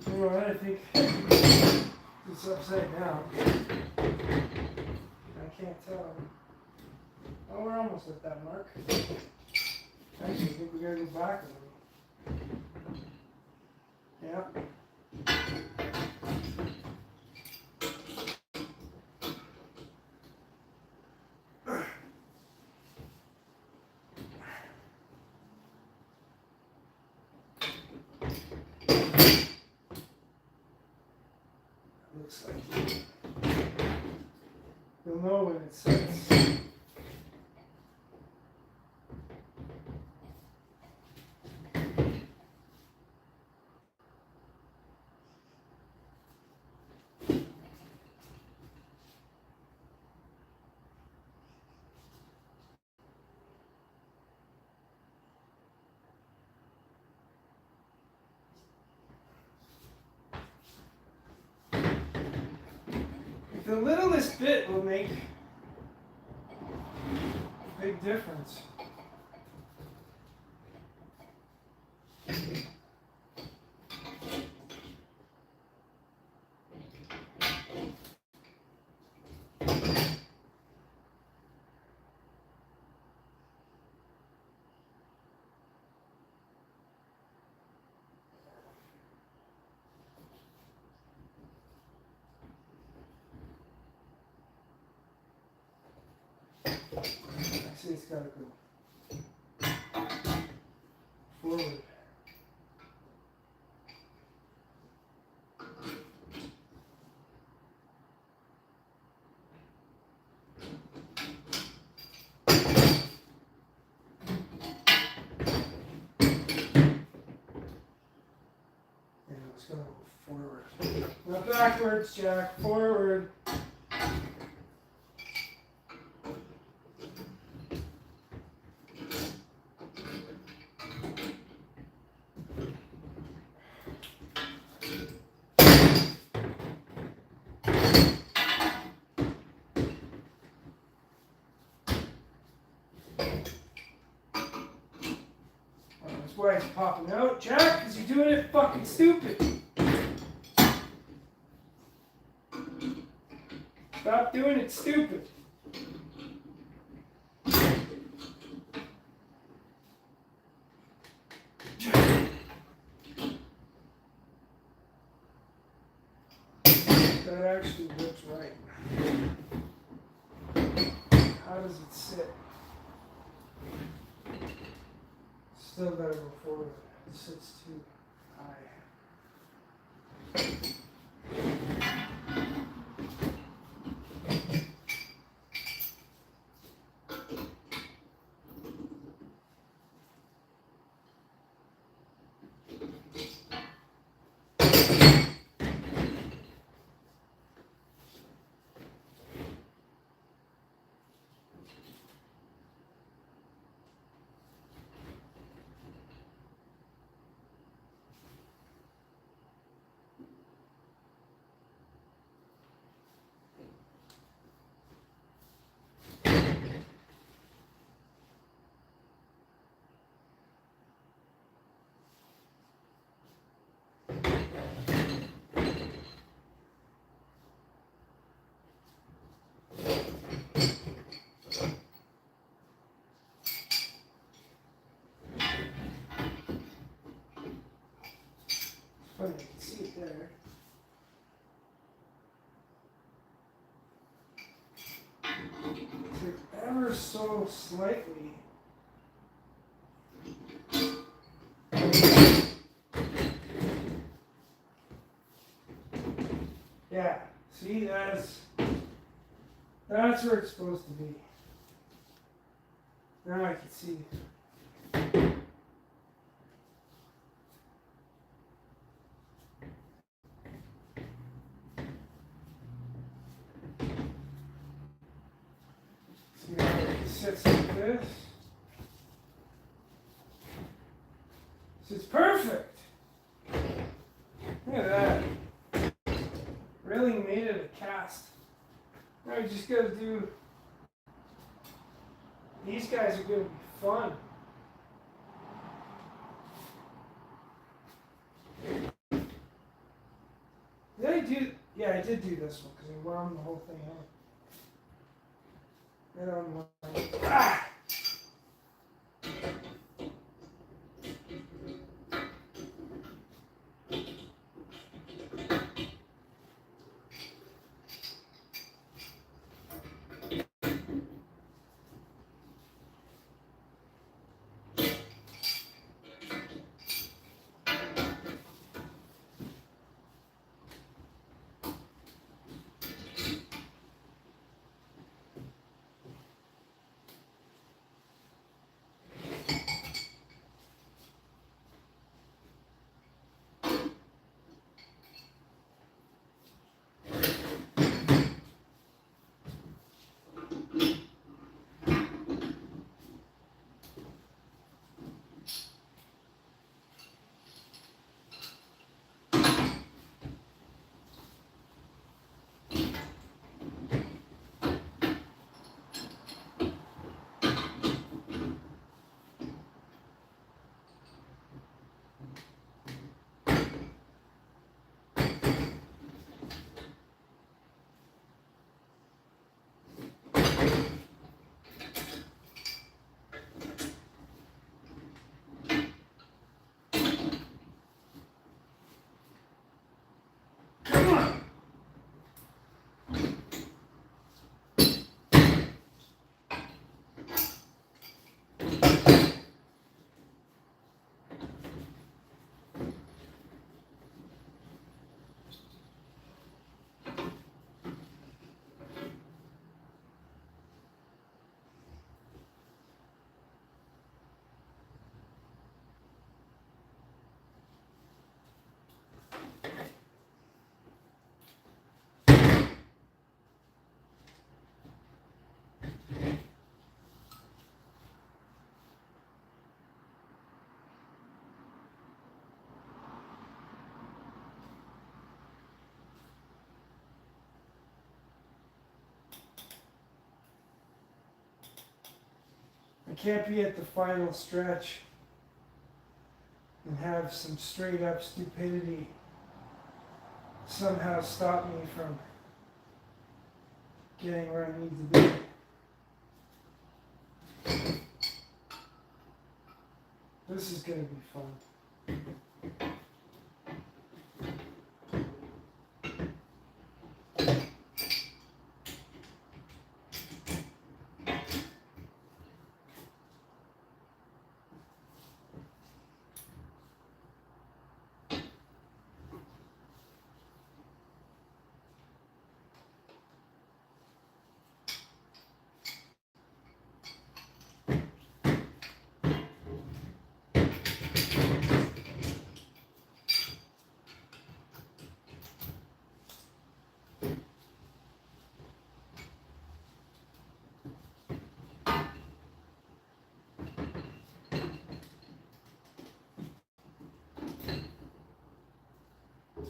You know what, I think it's upside down. I can't tell. Oh, we're almost at that mark. Actually, I think we gotta go back a little. Yeah. Looks like you'll know when it sets. The littlest bit will make Big difference. Actually, it's gotta go forward. It's gonna go forward. Not backwards, Jack. Forward. That's why he's popping out, Jack, because you're doing it fucking stupid. Stop doing it stupid. That actually looks right. How does it sit? Still gotta go forward. It sits too high. Oh, you can see it there. So ever so slightly. Yeah, see, that's where it's supposed to be. Now I can see. See how it sits like this? It's perfect. Look at that. Really made it a cast. Now you just gotta do. These guys are gonna be fun. Did I do? Yeah, I did do this one because I wound the whole thing out. Right on one. Ah! I can't be at the final stretch and have some straight up stupidity somehow stop me from getting where I need to be. This is going to be fun.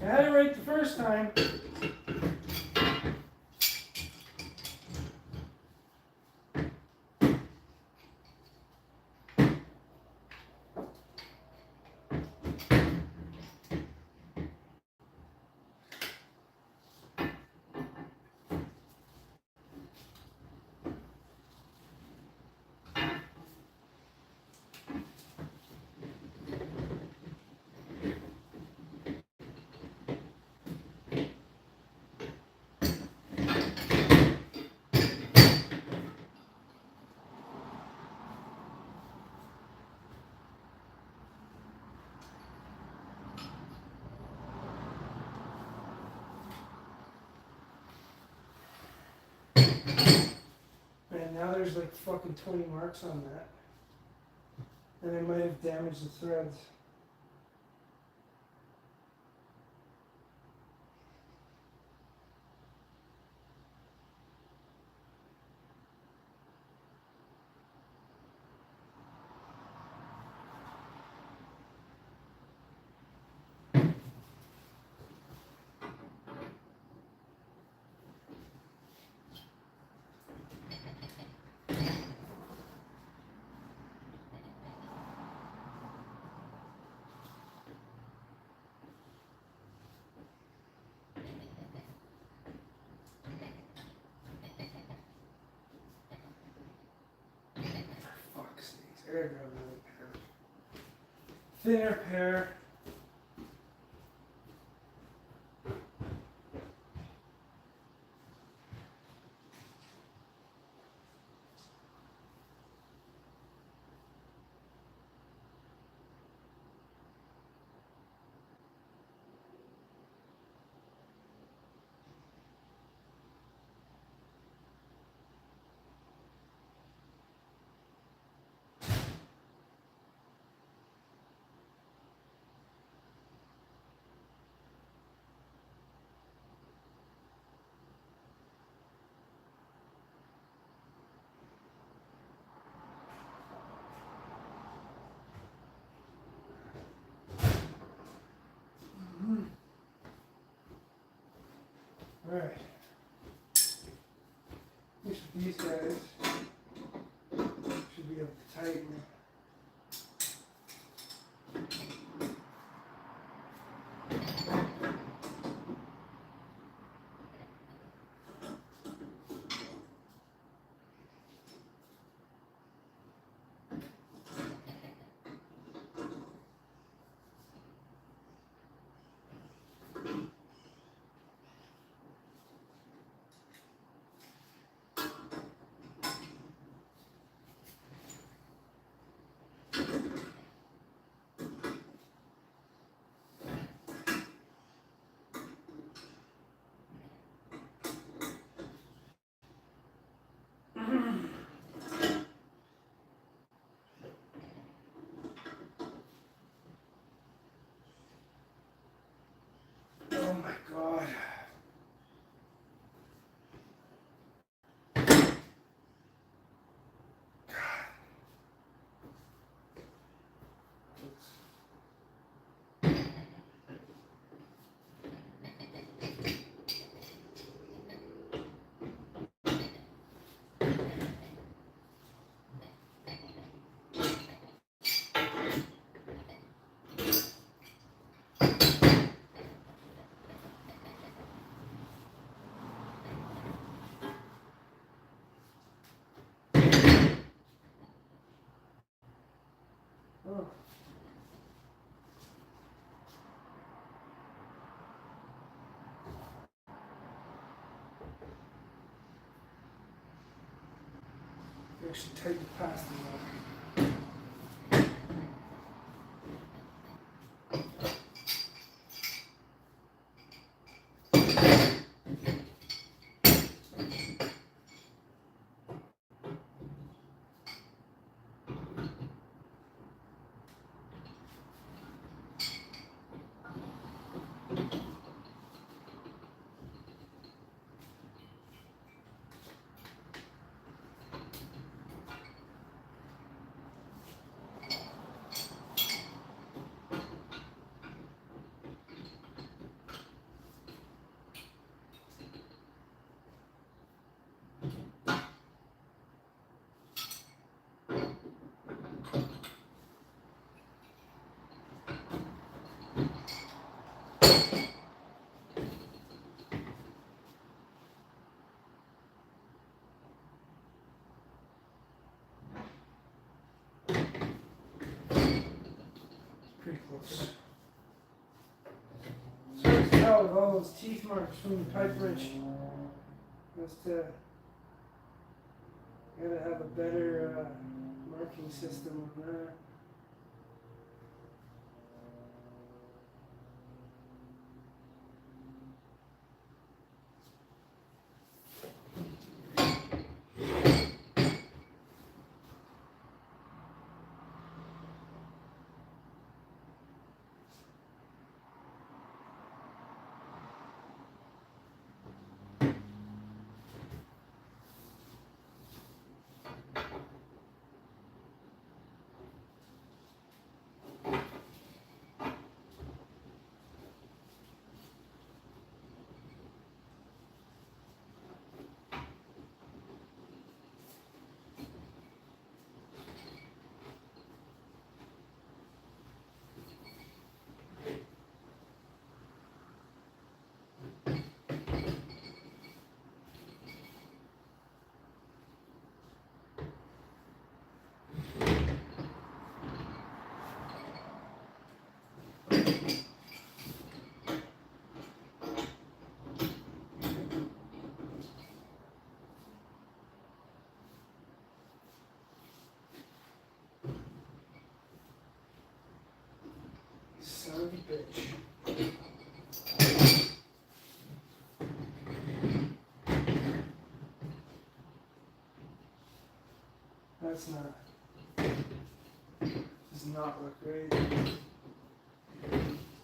I had it right the first time. And now there's like fucking 20 marks on that. And I might have damaged the threads. Fuck's sakes, I gotta grab another pair. Thinner pair. Alright. Which of these guys should be able to tighten. Oh my god. Actually tighten past the wall. Pretty close. So you can tell with all those teeth marks from the pipe wrench. Just gotta have a better marking system on that. Son of a bitch. That's not. Does not look great. Got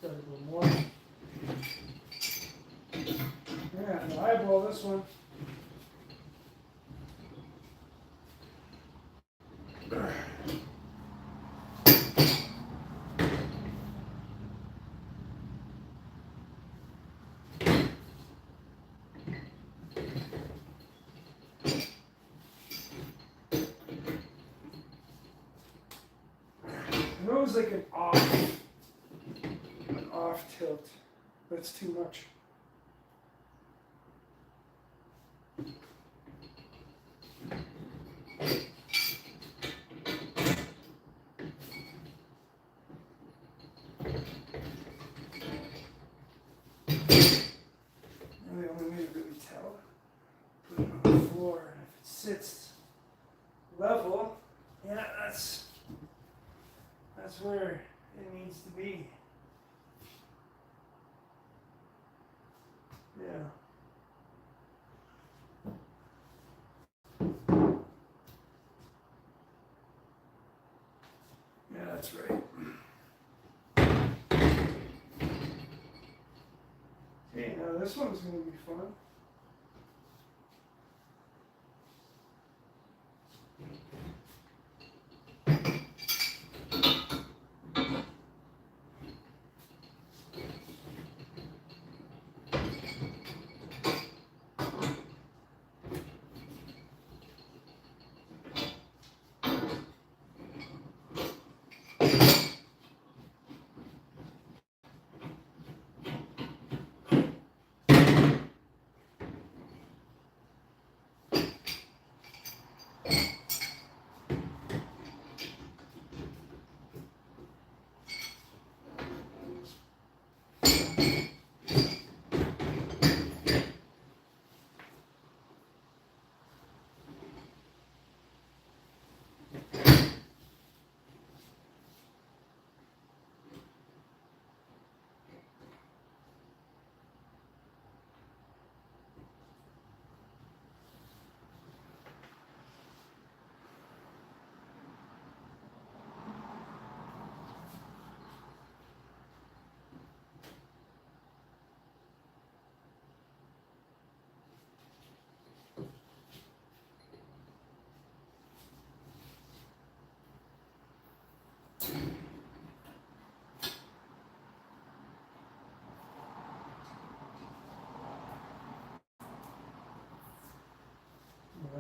a little more. Yeah, I'll eyeball this one. I know it was like an off tilt. That's too much. And the only way to really tell, put it on the floor, and if it sits level, yeah, that's where it needs to be. Yeah. Yeah, that's right. Hey, now this one's going to be fun.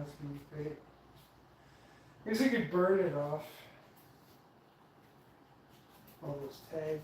that's gonna be great. I guess I could burn it off. All those tags.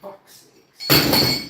Fuck's sakes.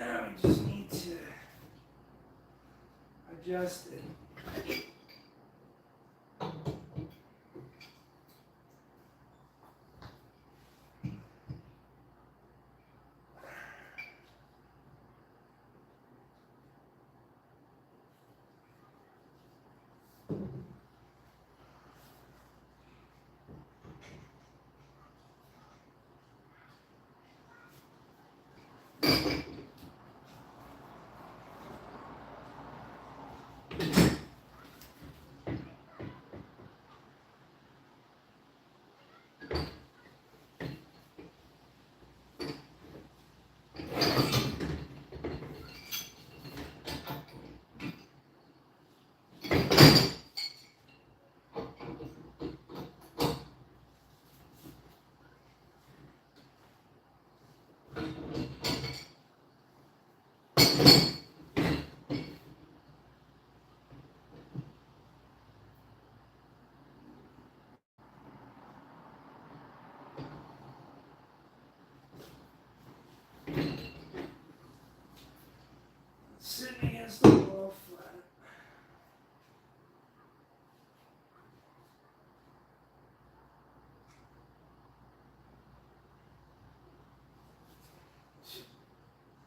Now we just need to adjust it. Sitting against the wall flat.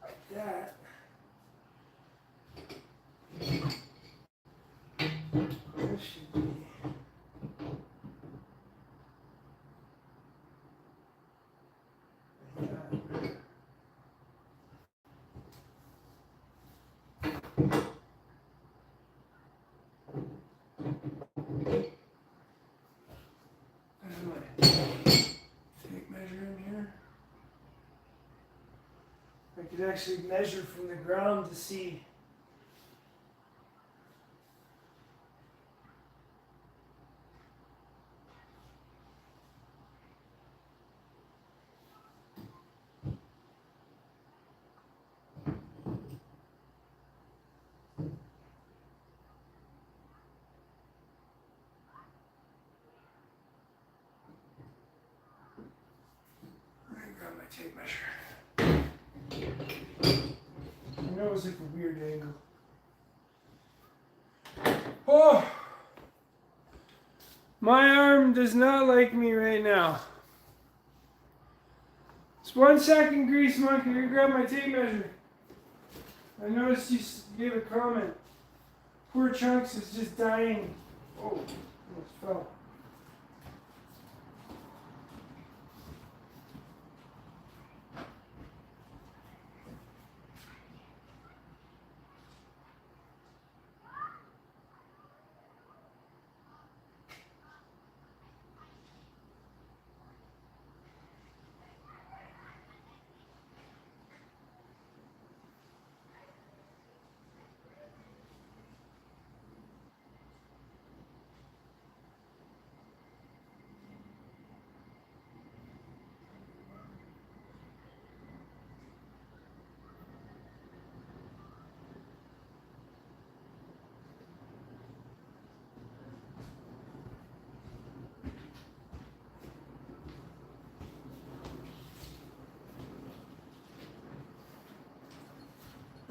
Like that. That should be. Like that. Tape measure in here. I could actually measure from the ground to see. Grab my tape measure. I know it was like a weird angle. Oh! My arm does not like me right now. Just 1 second, Grease Monkey. You grab my tape measure. I noticed you gave a comment. Poor Chunks is just dying. Oh, almost fell.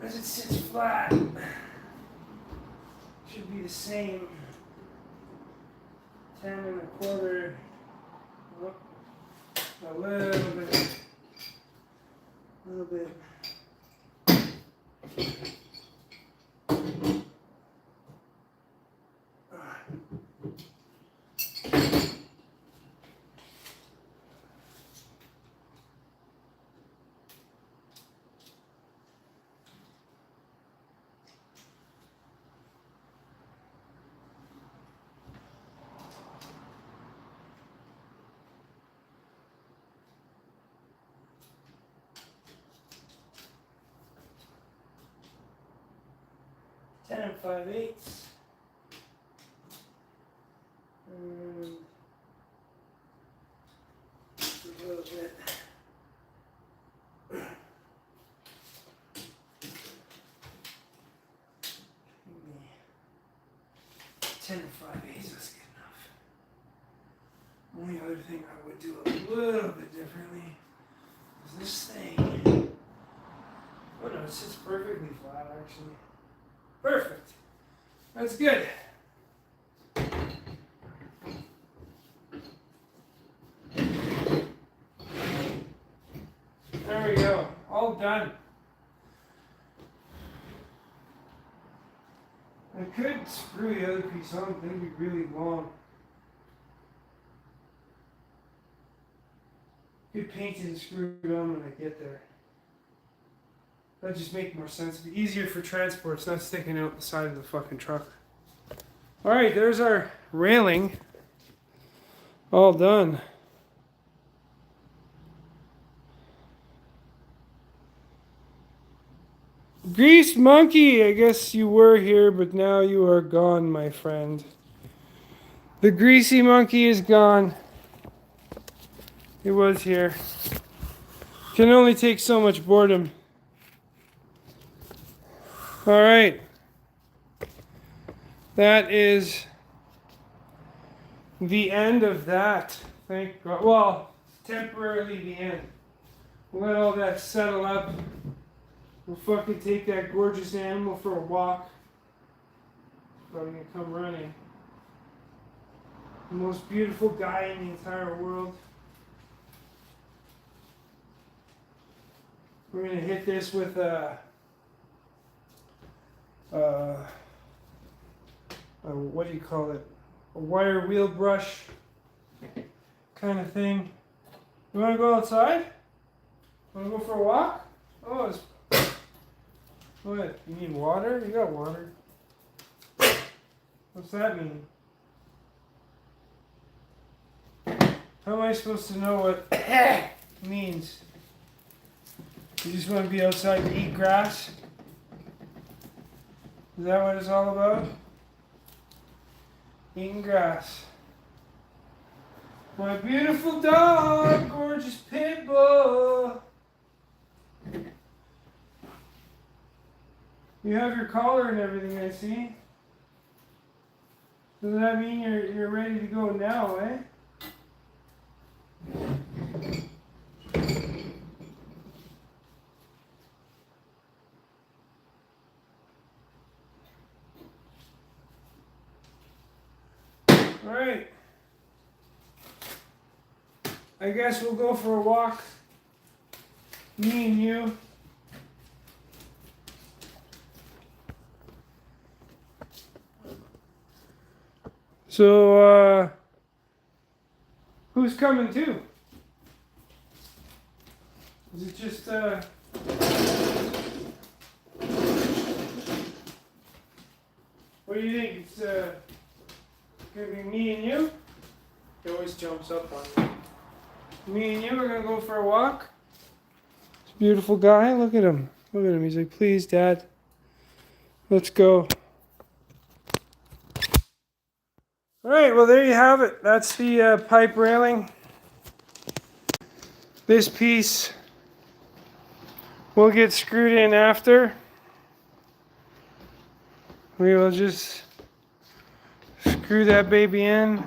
As it sits flat, should be the same. 10 1/4. Oh, a little bit. A little bit. Ten 5/8. And just a little bit. Maybe 10 5/8. That's good enough. Only other thing I would do a little bit differently is this thing. Oh no, it sits perfectly flat, actually. Perfect. That's good. There we go. All done. I could screw the other piece on, but it'd be really long. Could paint it and screw it on when I get there. That'd just make more sense. It'd be easier for transport. It's not sticking out the side of the fucking truck. Alright, there's our railing. All done. Grease Monkey, I guess you were here, but now you are gone, my friend. The Greasy Monkey is gone. He was here. Can only take so much boredom. Alright. That is the end of that. Thank God. Well, temporarily the end. We'll let all that settle up. We'll fucking take that gorgeous animal for a walk. Probably gonna come running. The most beautiful guy in the entire world. We're gonna hit this with a what do you call it? A wire wheel brush kind of thing. You wanna go outside? Wanna go for a walk? Oh, it's what? You need water? You got water. What's that mean? How am I supposed to know what it means? You just want to be outside to eat grass? Is that what it's all about? Eating grass. My beautiful dog, gorgeous pit bull. You have your collar and everything, I see. Does that mean you're ready to go now, eh? Alright. I guess we'll go for a walk. Me and you. So, who's coming too? Is it just, what do you think? It's, gonna be me and you? He always jumps up on me. Me and you are gonna go for a walk. This beautiful guy, look at him. Look at him. He's like, please, Dad, let's go. Alright, well there you have it. That's the pipe railing. This piece will get screwed in after. We will just screw that baby in.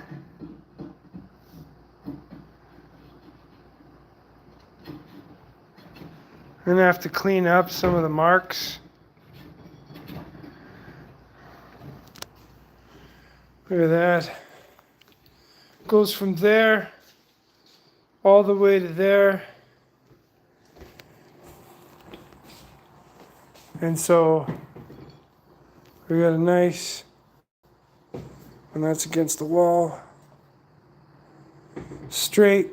And have to clean up some of the marks. Look at that. Goes from there all the way to there. And so we got a nice, and that's against the wall, straight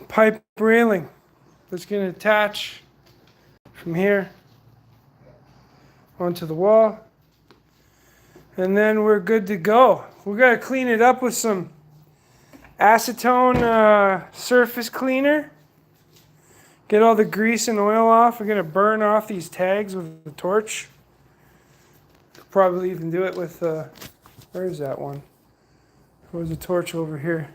pipe railing that's going to attach from here onto the wall. And then we're good to go. We got to clean it up with some acetone surface cleaner. Get all the grease and oil off. We're going to burn off these tags with the torch. Could probably even do it with, where is that one? There's a torch over here.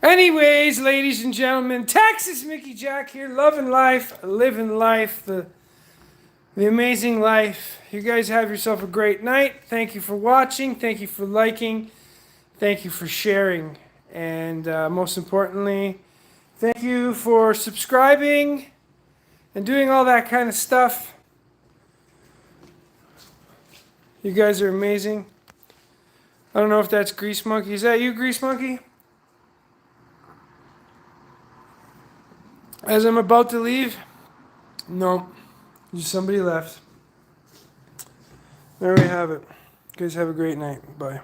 Anyways, ladies and gentlemen, Texas Mickey Jack here, loving life, living life, the amazing life. You guys have yourself a great night. Thank you for watching. Thank you for liking. Thank you for sharing. And most importantly, Thank you for subscribing and doing all that kind of stuff. You guys are amazing. I don't know if that's Grease Monkey. Is that you, Grease Monkey? As I'm about to leave, no, just somebody left. There we have it. You guys have a great night. Bye.